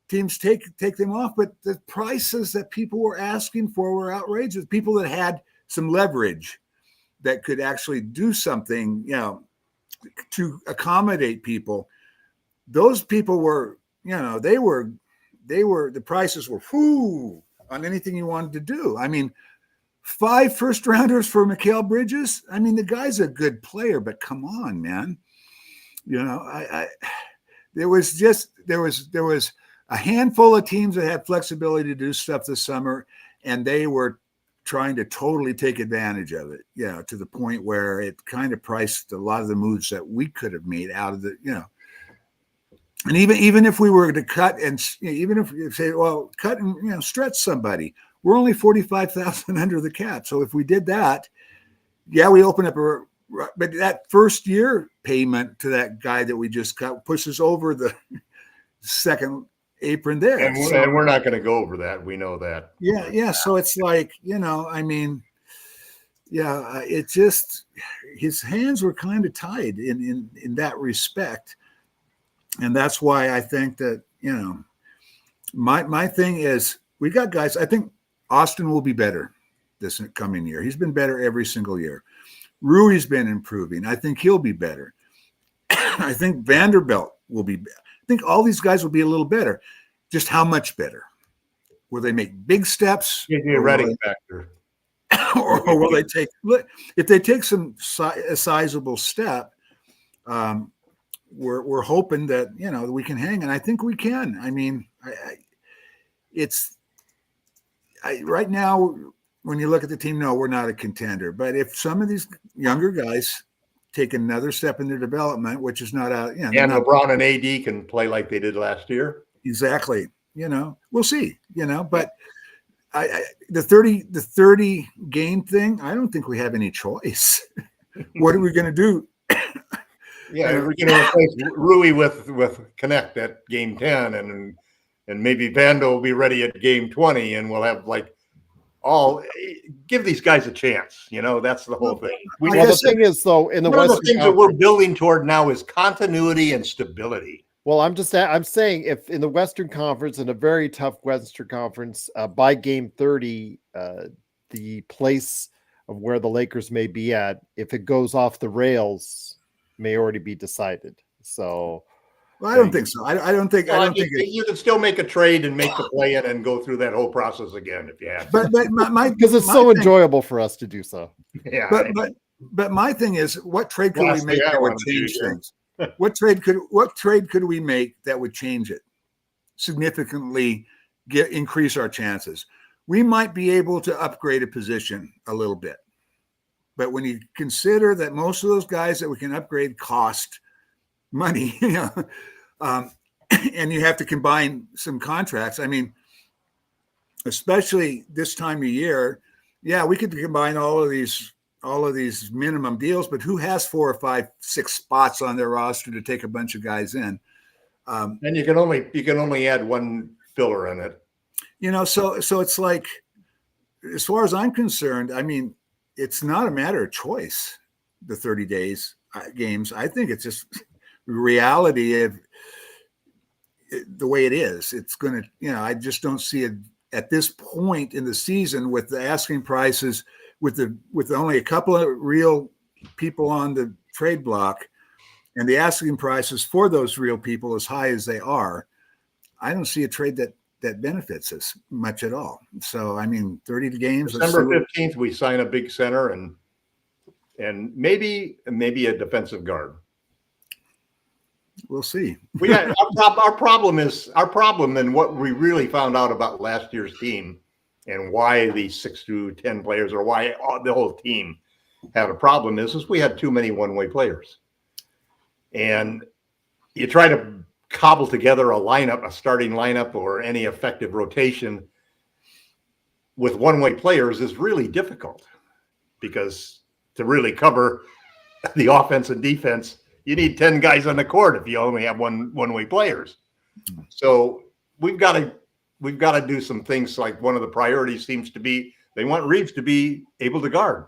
teams take them off. But the prices that people were asking for were outrageous. People that had some leverage that could actually do something, to accommodate people. Those people were, the prices were on anything you wanted to do. I mean, 5 first rounders for Mikal Bridges. I mean, the guy's a good player, but come on, man. There was a handful of teams that had flexibility to do stuff this summer, and they were trying to totally take advantage of it, to the point where it kind of priced a lot of the moves that we could have made out of the, and even if we were to cut and even if you say, well, cut and stretch somebody, we're only 45,000 under the cap. So if we did that, we open up but that first year payment to that guy that we just cut pushes over the second apron there. And we're not going to go over that. We know that. Yeah. So it's like, I mean, it just, his hands were kind of tied in that respect. And that's why I think that, my thing is, we got guys. I think Austin will be better this coming year. He's been better every single year. Rui's been improving. I think he'll be better. I think Vanderbilt will be. I think all these guys will be a little better. Just how much better? Will they make big steps? Reading factor. Or will they take? If they take a sizable step, we're hoping that we can hang, and I think we can. I mean, right now, when you look at the team, no, we're not a contender. But if some of these younger guys take another step in their development, which is not out, and LeBron and AD can play like they did last year. Exactly. We'll see. But the 30 game thing, I don't think we have any choice. What are we going to do? We're going to replace Rui with Connect at game 10, and maybe Vando will be ready at game 20, and we'll have give these guys a chance. That's the whole thing. The thing is, though, in the one of the Western things that we're building toward now is continuity and stability. Well, I'm saying if in the Western Conference, in a very tough Western Conference, by game 30, the place of where the Lakers may be at, if it goes off the rails, may already be decided. So, well, I don't think so. I don't think you can still make a trade and make the play in and go through that whole process again if you have. But because it's so enjoyable for us to do so. Yeah. But my thing is, what trade could we make that would change things? What trade could we make that would change it significantly, increase our chances? We might be able to upgrade a position a little bit, but when you consider that most of those guys that we can upgrade cost money, and you have to combine some contracts. I mean, especially this time of year, we could combine all of these minimum deals, but who has 4 or 5, 6 spots on their roster to take a bunch of guys in? And you can only add one filler in it. So it's like, as far as I'm concerned, I mean, it's not a matter of choice. The 30 days games, I think it's just reality of the way it is. It's going to, I just don't see it at this point in the season with the asking prices, with only a couple of real people on the trade block, and the asking prices for those real people as high as they are. I don't see a trade that benefits us much at all. So, I mean, 30 games. December 15th, we sign a big center and maybe a defensive guard. We'll see. Our problem, and what we really found out about last year's team and why these 6 through 10 players, or why the whole team had a problem, is we had too many one-way players. And you try to cobble together a starting lineup, or any effective rotation with one-way players is really difficult, because to really cover the offense and defense, you need 10 guys on the court if you only have one-way players. So we've got to do some things. Like, one of the priorities seems to be they want Reeves to be able to guard.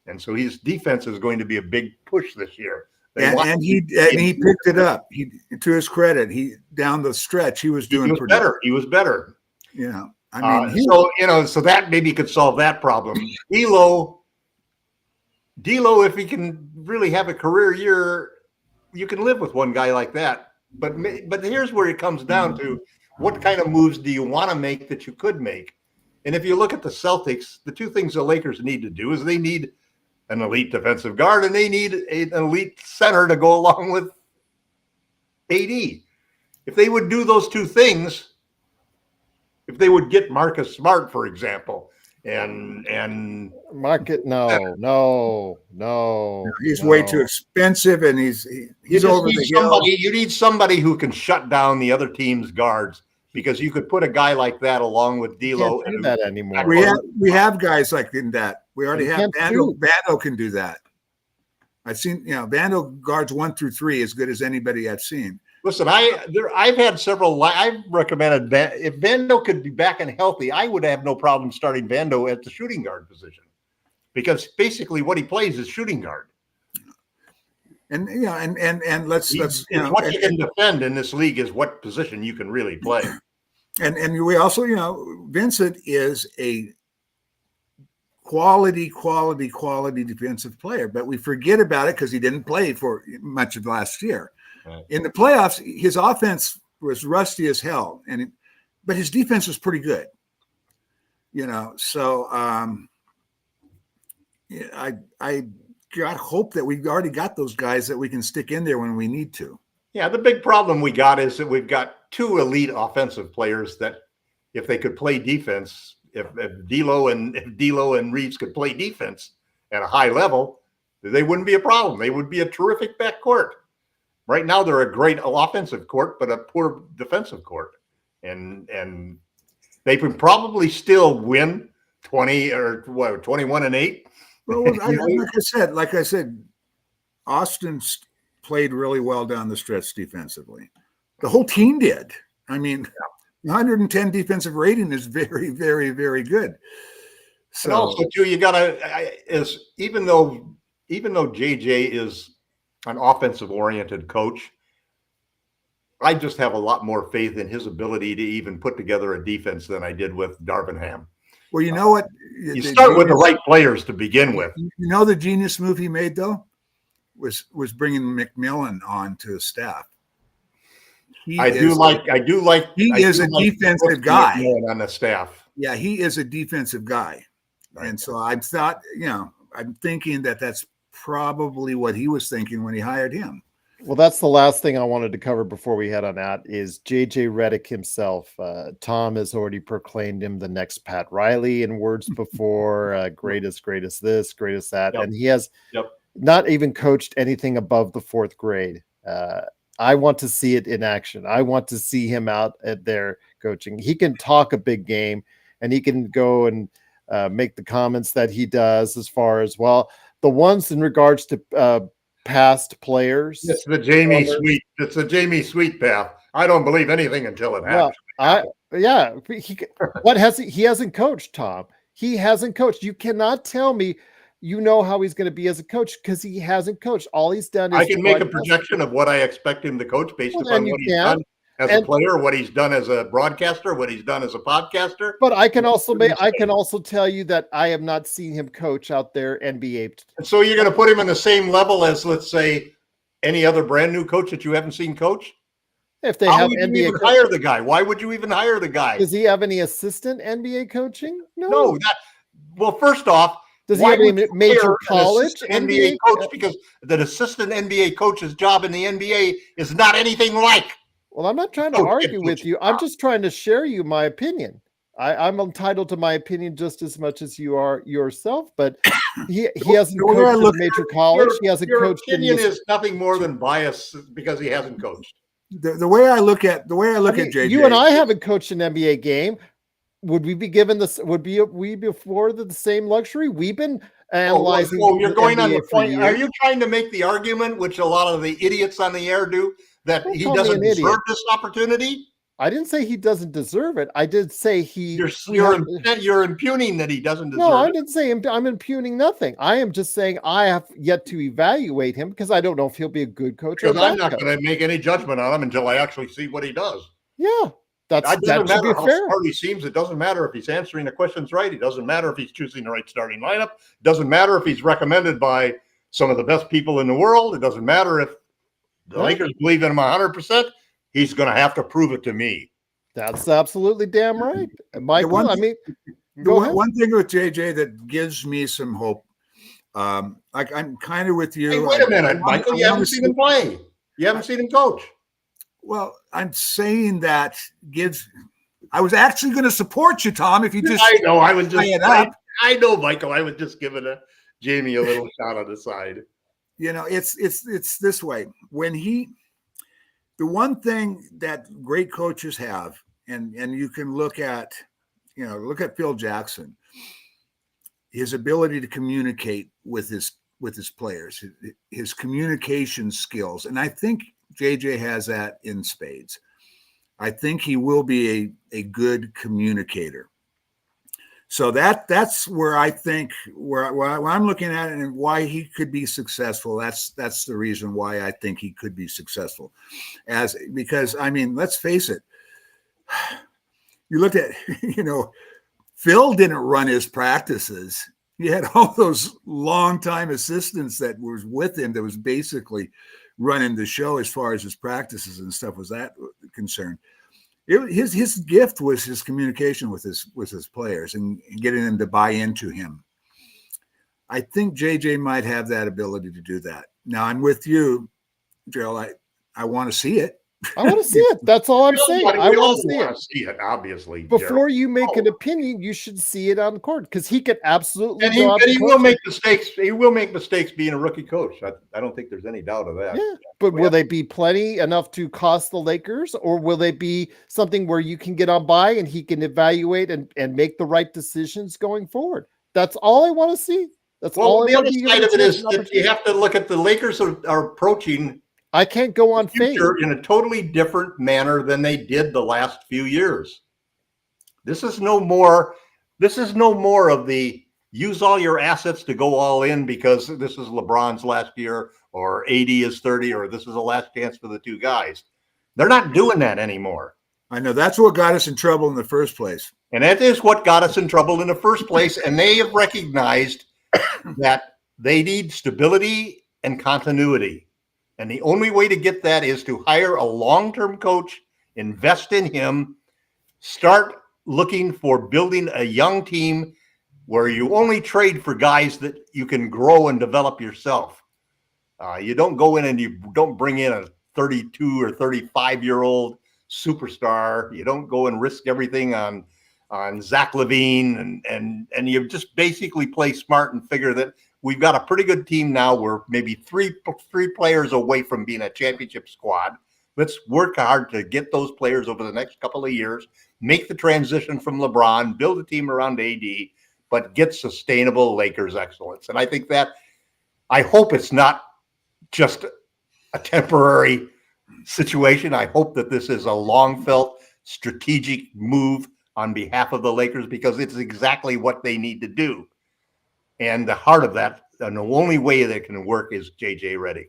And so his defense is going to be a big push this year. And he picked it up. He, to his credit, he down the stretch he was doing pretty better. He was better. Yeah, I mean, so that maybe could solve that problem. D'Lo, if he can really have a career year, you can live with one guy like that. But here's where it comes down to: what kind of moves do you want to make that you could make? And if you look at the Celtics, the two things the Lakers need to do is they need an elite defensive guard and they need an elite center to go along with AD. If they would do those two things, if they would get Marcus Smart, for example, and Market, no. He's way too expensive, and he's over the hill. You need somebody who can shut down the other team's guards, because you could put a guy like that along with D'Lo. Can't do that anymore. We have guys like that. We already have Vando. Vando can do that. I've seen, Vando guards 1 through 3 as good as anybody I've seen. Listen, I've had several. I've recommended if Vando could be back and healthy, I would have no problem starting Vando at the shooting guard position, because basically what he plays is shooting guard. And let's what you can defend in this league is what position you can really play. And we also, Vincent is a quality defensive player, but we forget about it because he didn't play for much of last year. Right. In the playoffs, his offense was rusty as hell, but his defense was pretty good. So I got hope that we've already got those guys that we can stick in there when we need to. Yeah, the big problem we got is that we've got 2 elite offensive players that, if they could play defense, if D'Lo and Reeves could play defense at a high level, they wouldn't be a problem. They would be a terrific backcourt. Right now, they're a great offensive court, but a poor defensive court, and they can probably still win 21-8. Well, like I said, Austin played really well down the stretch defensively. The whole team did. I mean, 110 defensive rating is very, very, very good. So, and also too, you gotta even though JJ is an offensive-oriented coach, I just have a lot more faith in his ability to even put together a defense than I did with Darvin Ham. Well, you know what? You start with the right players to begin with. The genius move he made, though, was bringing McMillan on to his staff. He is a defensive guy on the staff. Yeah, he is a defensive guy, right. And so I'm thinking that's probably what he was thinking when he hired him. Well, that's the last thing I wanted to cover before we head on out is JJ Redick himself. Tom has already proclaimed him the next Pat Riley in words before, greatest this, greatest that. Yep. And he has not even coached anything above the 4th grade. I want to see it in action. I want to see him out at there coaching. He can talk a big game, and he can go and make the comments that he does as far as, the ones in regards to past players. It's the Jamie Sweet. It's the Jamie Sweet path. I don't believe anything until it happens. He hasn't coached, Tom. He hasn't coached. You cannot tell me how he's going to be as a coach, because he hasn't coached. All he's done is I can make a projection of what I expect him to coach based upon what he's done as a player, what he's done as a broadcaster, what he's done as a podcaster. But I can also tell you that I have not seen him coach out there NBA. And so you're going to put him in the same level as, let's say, any other brand new coach that you haven't seen coach? If they have NBA, hire the guy. Why would you even hire the guy? Does he have any assistant NBA coaching? No. Well, first off, does he have any major college NBA coach? Because the assistant NBA coach's job in the NBA is not anything like. Well, I'm not trying to argue with you. I'm just trying to share you my opinion. I'm entitled to my opinion just as much as you are yourself, but he hasn't coached at major college. He hasn't coached. Your opinion is nothing more than bias because he hasn't coached. The way I look at JJ, you and I haven't coached an NBA game. Would we be given this? Would we be afforded the same luxury? We've been analyzing. You're going on the point. Are you trying to make the argument, which a lot of the idiots on the air do, that he doesn't deserve this opportunity? I didn't say he doesn't deserve it. I did say You're impugning that he doesn't deserve No, I it. didn't say I'm impugning nothing. I am just saying I have yet to evaluate him because I don't know if he'll be a good coach or a Because I'm bad not coach. going to make any judgment on him until I actually see what he does. Yeah, That that doesn't should be matter how fair. smart he seems. It doesn't matter if he's answering the questions right. It doesn't matter if he's choosing the right starting lineup. It doesn't matter if he's recommended by some of the best people in the world. It doesn't matter if the Lakers believe in him 100%. He's going to have to prove it to me. That's absolutely damn right, Michael. one I thing- mean, The one thing with JJ that gives me some hope, like I'm kind of with you. Hey, wait a minute, Michael. You haven't seen him play. You haven't seen him coach. Well, I'm saying that I was actually going to support you, Tom, if you just. I know. I was just. it up. I know, Michael. I was just giving Jamie a little shot on the side. You know, it's this way. The one thing that great coaches have, and you can look at Phil Jackson, his ability to communicate with his players, his communication skills, and I think JJ has that in spades. I think he will be a good communicator. So that's where I think where I'm looking at it and why he could be successful. That's the reason why I think he could be successful, because I mean, let's face it. You looked at Phil didn't run his practices. He had all those longtime assistants that was with him that was basically running the show as far as his practices and stuff was that concerned. His gift was his communication with his players and getting them to buy into him. I think JJ might have that ability to do that. Now I'm with you, Gerald. I want to see it. I want to see it. That's all I'm saying. I want to see it. Obviously, before you make an opinion, you should see it on the court because he could absolutely. And he will make mistakes. He will make mistakes being a rookie coach. I don't think there's any doubt of that. Yeah, but will they be plenty enough to cost the Lakers, or will they be something where you can get on by and he can evaluate and make the right decisions going forward? That's all I want to see. That's all. The other side of it is that you have to look at the Lakers are approaching. I can't go on faith in a totally different manner than they did the last few years. This is no more of the use all your assets to go all in because this is LeBron's last year or AD is 30 or this is the last chance for the two guys. They're not doing that anymore. I know that's what got us in trouble in the first place. And that is what got us in trouble in the first place. And they have recognized that they need stability and continuity. And the only way to get that is to hire a long-term coach, invest in him, start looking for building a young team where you only trade for guys that you can grow and develop yourself. You don't go in and you don't bring in a 32 or 35-year-old superstar. You don't go and risk everything on Zach LaVine and you just basically play smart and figure that we've got a pretty good team now. We're maybe three players away from being a championship squad. Let's work hard to get those players over the next couple of years, make the transition from LeBron, build a team around AD, but get sustainable Lakers excellence. And I think I hope it's not just a temporary situation. I hope that this is a long-felt strategic move on behalf of the Lakers because it's exactly what they need to do. And the heart of that, and the only way that can work is JJ Redick.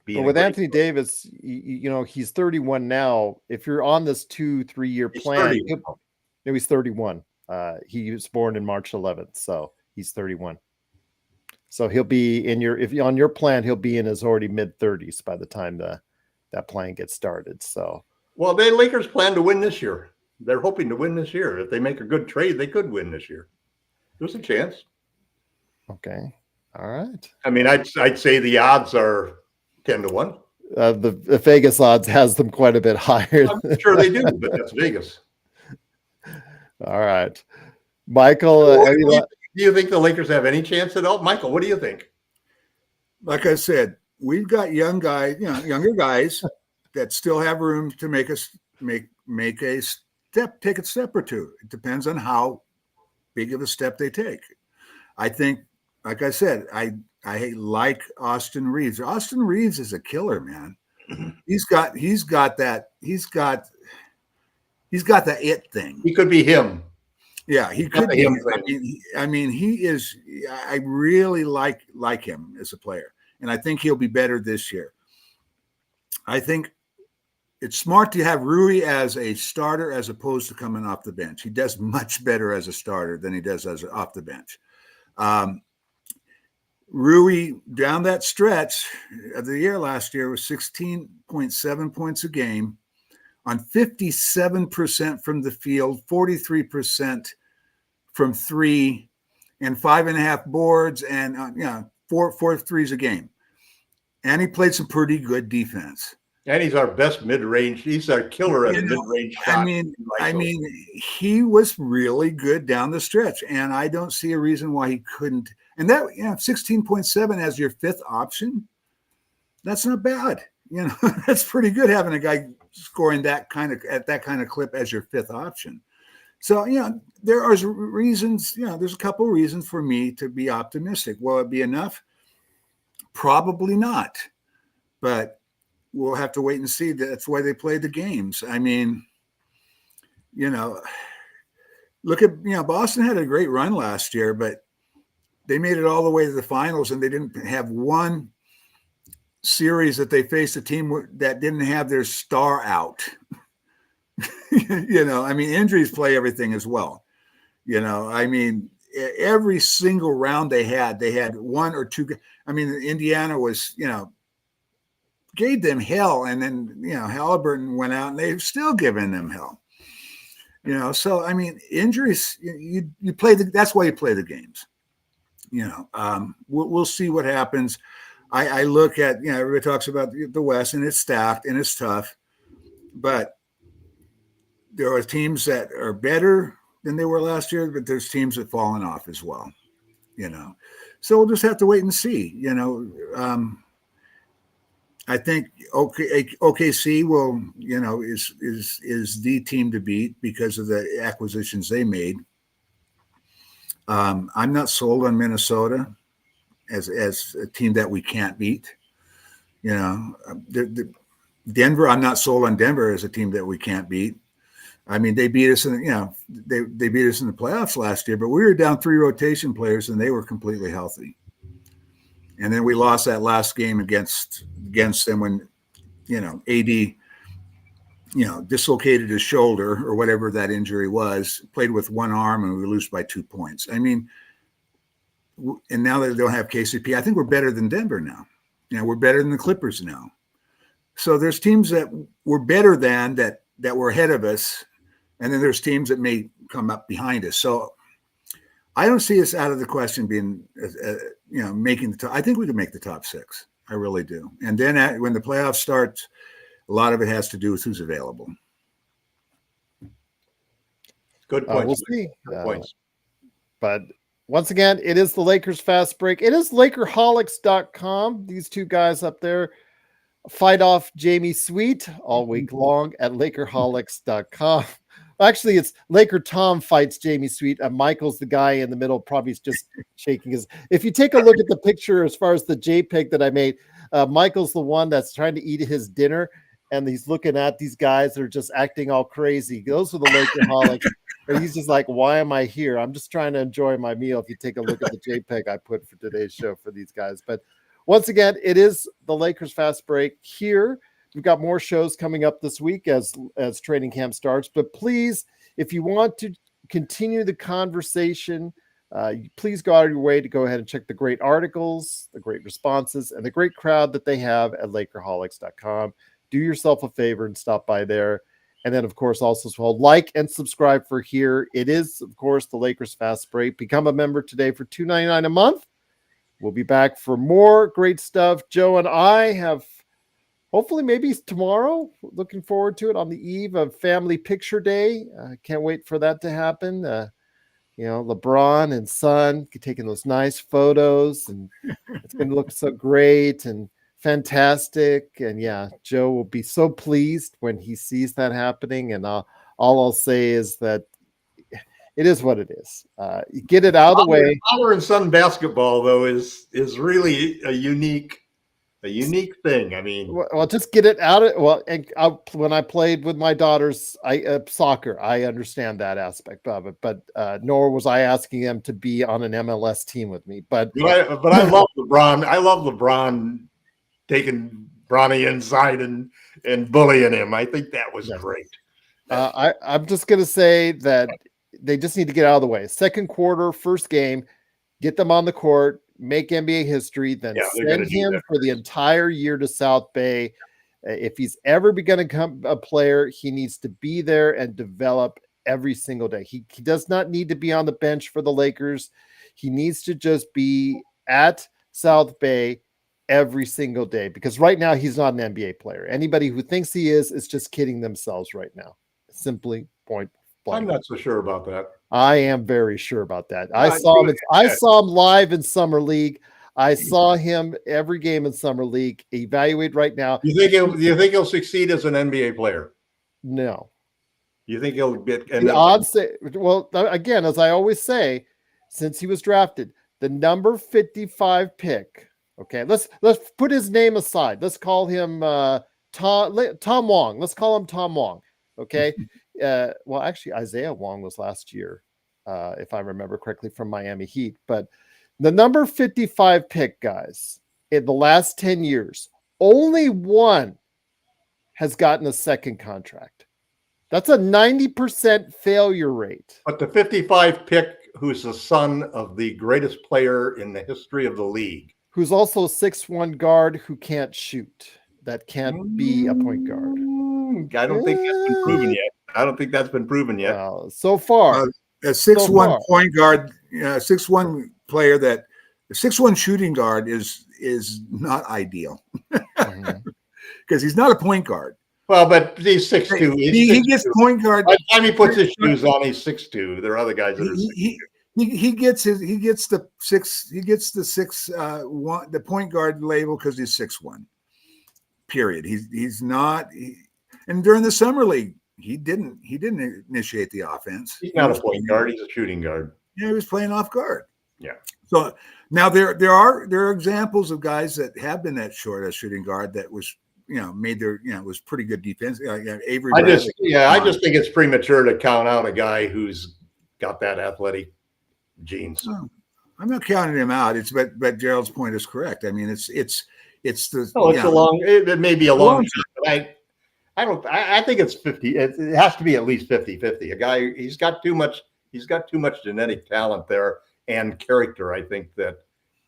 But with Anthony Davis, he's 31 now. If you're on this 2-3 year plan, he's 31. He was born in March 11th, so he's 31. So he'll be on your plan, he'll be in his already mid 30s by the time that plan gets started. So, well, the Lakers plan to win this year. They're hoping to win this year. If they make a good trade, they could win this year. There's a chance. Okay. All right. I mean, I'd say the odds are 10-1. The Vegas odds has them quite a bit higher. I'm sure they do, but that's Vegas. All right. Michael, do you think the Lakers have any chance at all? Michael, what do you think? Like I said, we've got younger guys that still have room to make a step, take a step or two. It depends on how big of a step they take. I think, like I said, I like Austin Reeves. Austin Reeves is a killer, man. He's got he's got the it thing. He could be him. Yeah, he could be. I mean, he is. I really like him as a player, and I think he'll be better this year. I think it's smart to have Rui as a starter as opposed to coming off the bench. He does much better as a starter than he does as off the bench. Rui, down that stretch of the year last year, was 16.7 points a game on 57% from the field, 43% from three, and 5.5 boards, and four threes a game. And he played some pretty good defense. And he's our best mid-range. He's our killer at mid-range shot. I mean, he was really good down the stretch, and I don't see a reason why he couldn't. And that, 16.7 as your fifth option, that's not bad. That's pretty good having a guy scoring at that kind of clip as your fifth option. So, there are reasons, there's a couple of reasons for me to be optimistic. Will it be enough? Probably not. But we'll have to wait and see. That's why they play the games. I mean, look at, Boston had a great run last year, but they made it all the way to the finals, and they didn't have one series that they faced a team that didn't have their star out. I mean, injuries play everything as well. I mean, every single round they had one or two. I mean, Indiana was, gave them hell, and then Halliburton went out and they've still given them hell. So I mean, injuries, you play that's why you play the games. We'll see what happens. I look at, everybody talks about the West, and it's stacked and it's tough, but there are teams that are better than they were last year, but there's teams that have fallen off as well. So we'll just have to wait and see. I think OKC will, is the team to beat because of the acquisitions they made. I'm not sold on Minnesota as a team that we can't beat. Denver, I'm not sold on Denver as a team that we can't beat. I mean, they beat us they beat us in the playoffs last year, but we were down 3 rotation players and they were completely healthy. And then we lost that last game against them when, AD, dislocated his shoulder or whatever that injury was, played with one arm, and we lose by 2 points. I mean, and now that they don't have KCP, I think we're better than Denver now. We're better than the Clippers now. So there's teams that we're better than that were ahead of us, and then there's teams that may come up behind us. So I don't see us out of the question being, making the top. I think we can make the top 6. I really do. And then when the playoffs start, a lot of it has to do with who's available. Good point. We'll see. But once again, it is the Lakers Fast Break. It is Lakerholics.com. These two guys up there fight off Jamie Sweet all week long at Lakerholics.com. Actually, it's Laker Tom fights Jamie Sweet. Michael's the guy in the middle, probably just shaking his. If you take a look at the picture, as far as the JPEG that I made, Michael's the one that's trying to eat his dinner, and he's looking at these guys that are just acting all crazy. Those are the Lakerholics. And he's just like, why am I here? I'm just trying to enjoy my meal. If you take a look at the JPEG I put for today's show for these guys. But once again, it is the Lakers Fast Break here. We've got more shows coming up this week as training camp starts. But please, if you want to continue the conversation, please go out of your way to go ahead and check the great articles, the great responses, and the great crowd that they have at Lakerholics.com. Do yourself a favor and stop by there. And then, of course, also like and subscribe for here. It is, of course, the Lakers Fast Break. Become a member today for $2.99 a month. We'll be back for more great stuff. Joe and I have, hopefully maybe tomorrow, looking forward to it on the eve of Family Picture Day. Can't wait for that to happen. LeBron and son taking those nice photos, and it's going to look so great and fantastic. And yeah, Joe will be so pleased when he sees that happening. And all I'll say is that it is what it is. You get it out of the way. Father and son basketball, though, is really a unique a unique thing. I mean, Well, just get it out of and when I played with my daughters, soccer, I understand that aspect of it, but nor was I asking them to be on an MLS team with me. But I love LeBron. I love LeBron taking Bronny inside and bullying him. I think that was great. I'm just going to say that they just need to get out of the way. Second quarter, first game, get them on the court, make NBA history, then send him for the entire year to South Bay. If he's ever going to become a player, he needs to be there and develop every single day. He does not need to be on the bench for the Lakers. He needs to just be at South Bay every single day, because right now he's not an NBA player. Anybody who thinks he is just kidding themselves right now. Simply point blank. I'm not so sure about that. I am very sure about that. I saw him live in Summer League. I saw him every game in Summer League. Evaluate right now. You think he'll succeed as an NBA player? No. You think he'll get the odds? Well, again, as I always say, since he was drafted, the number 55 pick. Okay, let's put his name aside. Let's call him Tom Wong. Let's call him Tom Wong. Okay. Well, actually, Isaiah Wong was last year, if I remember correctly, from Miami Heat. But the number 55 pick, guys, in the last 10 years, only one has gotten a second contract. That's a 90% failure rate. But the 55 pick, who's the son of the greatest player in the history of the league, who's also a 6'1" guard who can't shoot, that can't be a point guard. I don't think that's been proven yet. I don't think that's been proven yet. So far, a 6'1" point guard, 6'1" player that the 6'1" shooting guard is not ideal because he's not a point guard. Well, but he's 6'2". He gets point guard. By the time he puts his shoes on, he's 6'2". There are other guys that are 6'2". He gets the 6'1" the point guard label because he's 6'1". Period. He's not. And during the summer league, he didn't initiate the offense. He's not a point guard. He's a shooting guard. Yeah, he was playing off guard. Yeah. So now there are examples of guys that have been that short as shooting guard that was made their was pretty good defense. Avery. I just think it's premature to count out a guy who's got that athletic genes. No, I'm not counting him out. But Gerald's point is correct. I mean, it may be a long shot, but I think it's 50. It has to be at least 50-50. A guy, he's got too much genetic talent there and character. I think that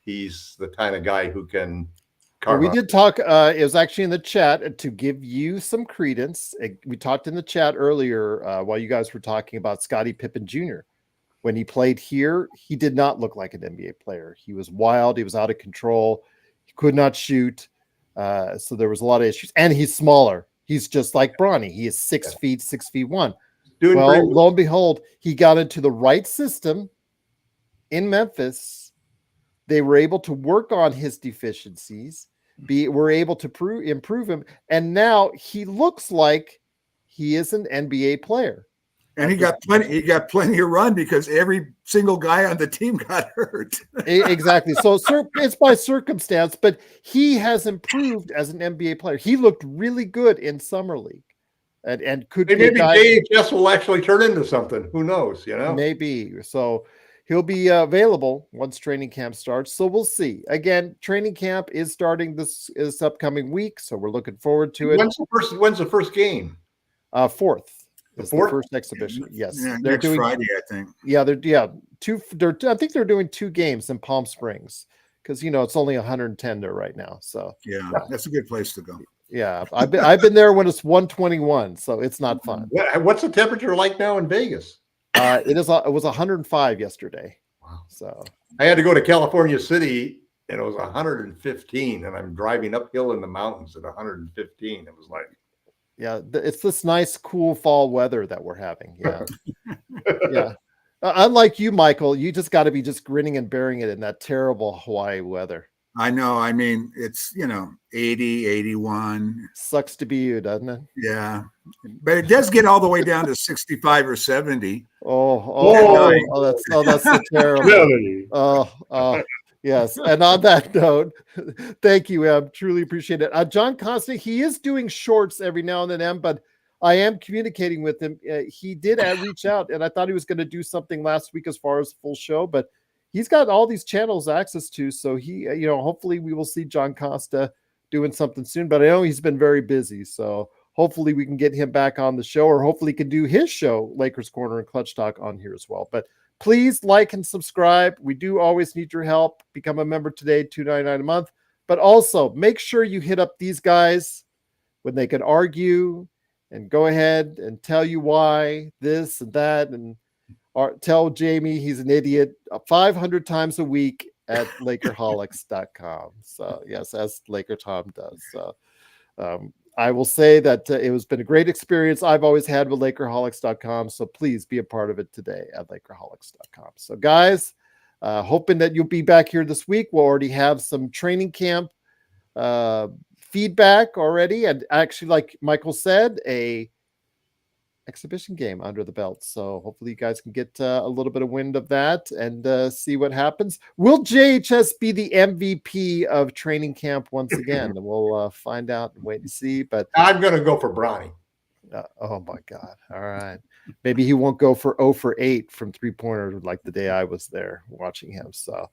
he's the kind of guy who can carve we did talk, it was actually in the chat to give you some credence. We talked in the chat earlier while you guys were talking about Scottie Pippen Jr. When he played here, he did not look like an NBA player. He was wild. He was out of control. He could not shoot. So there was a lot of issues. And he's smaller. He's just like Bronny. He is 6 feet, 6'1". Well, lo and behold, he got into the right system in Memphis. They were able to work on his deficiencies. Were able to improve him. And now he looks like he is an NBA player. And he got plenty of run because every single guy on the team got hurt. Exactly. So it's by circumstance, but he has improved as an NBA player. He looked really good in Summer League, and could maybe JHS will actually turn into something. Who knows? Maybe. So he'll be available once training camp starts. So we'll see. Again, training camp is starting this upcoming week, so we're looking forward to it. When's the first game? 4th. The first exhibition. Yes. Yeah, they're doing Friday, I think. Yeah, I think they're doing 2 games in Palm Springs because it's only 110 there right now. So yeah, that's a good place to go. Yeah, I've been there when it's 121, so it's not fun. What's the temperature like now in Vegas? It was 105 yesterday. Wow. So I had to go to California City and it was 115, and I'm driving uphill in the mountains at 115. It was like, yeah, it's this nice, cool fall weather that we're having. Yeah. Yeah. Unlike you, Michael, you just got to be just grinning and bearing it in that terrible Hawaii weather. I know. I mean, it's, 80, 81. Sucks to be you, doesn't it? Yeah. But it does get all the way down to 65 or 70. That's so terrible. Yes. And on that note, thank you, Em. Truly appreciate it. John Constant, he is doing shorts every now and then, Em, but I am communicating with him. He did reach out, and I thought he was going to do something last week as far as full show, but he's got all these channels access to. So he, hopefully we will see John Costa doing something soon, but I know he's been very busy. So hopefully we can get him back on the show, or hopefully he can do his show, Lakers Corner and Clutch Talk, on here as well. But please like and subscribe. We do always need your help. Become a member today, $2.99 a month. But also make sure you hit up these guys when they can argue and go ahead and tell you why this and that, and tell Jamie he's an idiot 500 times a week at Lakerholics.com. So yes, as Laker Tom does. So I will say that it has been a great experience I've always had with Lakerholics.com. So please be a part of it today at Lakerholics.com. So guys, hoping that you'll be back here this week. We'll already have some training camp feedback already. And actually, like Michael said, a exhibition game under the belt. So hopefully you guys can get a little bit of wind of that and see what happens. Will JHS be the MVP of training camp once again? We'll find out and wait and see. But I'm going to go for Bronny. Oh my God. All right. Maybe he won't go for 0 for 8 from 3-pointer like the day I was there watching him. So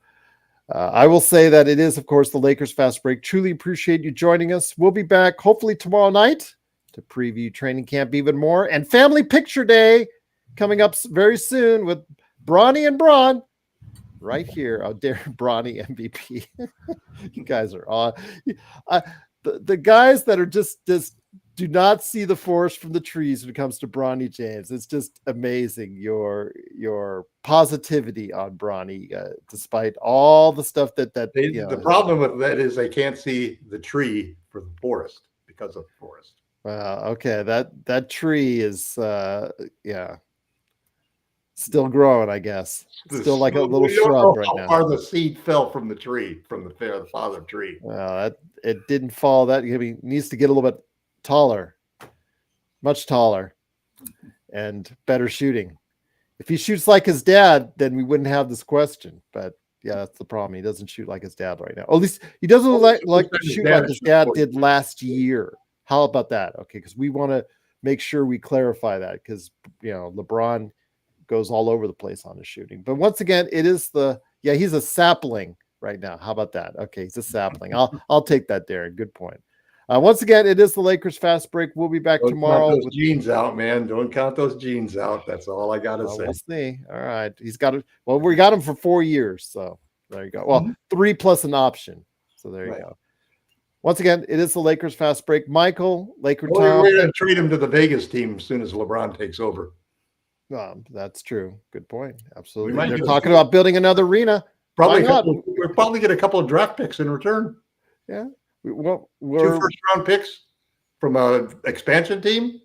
I will say that it is, of course, the Lakers Fast Break. Truly appreciate you joining us. We'll be back hopefully tomorrow night to preview training camp even more, and Family Picture Day coming up very soon with Bronny and Braun right here. Oh, dare Bronny MVP. You guys are on. The guys that are just do not see the forest from the trees when it comes to Bronny James. It's just amazing your positivity on Bronny, despite all the stuff that the problem with that is they can't see the tree for the forest because of the forest. Okay, that tree is still growing, I guess. Still like a little shrub right now. How far the seed fell from the tree, from the father tree. It didn't fall. That he needs to get a little bit taller, much taller, and better shooting. If he shoots like his dad, then we wouldn't have this question. But yeah, that's the problem. He doesn't shoot like his dad right now. Or at least he doesn't like shoot like his dad did last year. How about that? Okay, because we want to make sure we clarify that, because LeBron goes all over the place on his shooting. But once again, it is he's a sapling right now. How about that? Okay, he's a sapling. I'll take that, Darren. Good point. Once again, it is the Lakers Fast Break. We'll be back tomorrow. Count those genes out, man. Don't count those genes out. That's all I gotta say. We'll see. All right, he's got it. Well, we got him for 4 years, so there you go. Well, 3 plus an option. So there you go. Once again, it is the Lakers Fast Break. Michael, Laker Tom. We're going to trade him to the Vegas team as soon as LeBron takes over. That's true. Good point. Absolutely. They're talking about building another arena. We'll probably get a couple of draft picks in return. Yeah. 2 first-round picks from an expansion team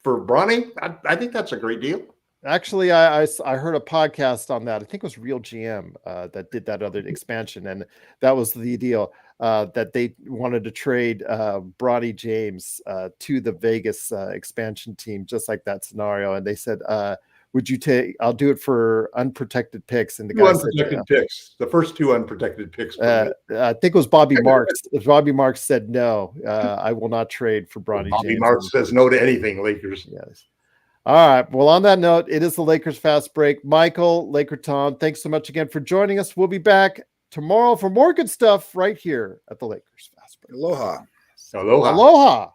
for Bronny. I think that's a great deal. Actually, I heard a podcast on that. I think it was Real GM that did that other expansion, and that was the deal, that they wanted to trade Bronny James to the Vegas expansion team, just like that scenario. And they said, would you take? I'll do it for unprotected picks. And the guy said, picks. The first 2 unprotected picks. I think it was Bobby Marks. Bobby Marks said no. I will not trade for Bronny James. Bobby Marks says no to anything, Lakers. Yes. All right. Well, on that note, it is the Lakers Fast Break. Michael, Laker Tom, thanks so much again for joining us. We'll be back tomorrow for more good stuff right here at the Lakers Fast Break. Aloha. Aloha. Aloha.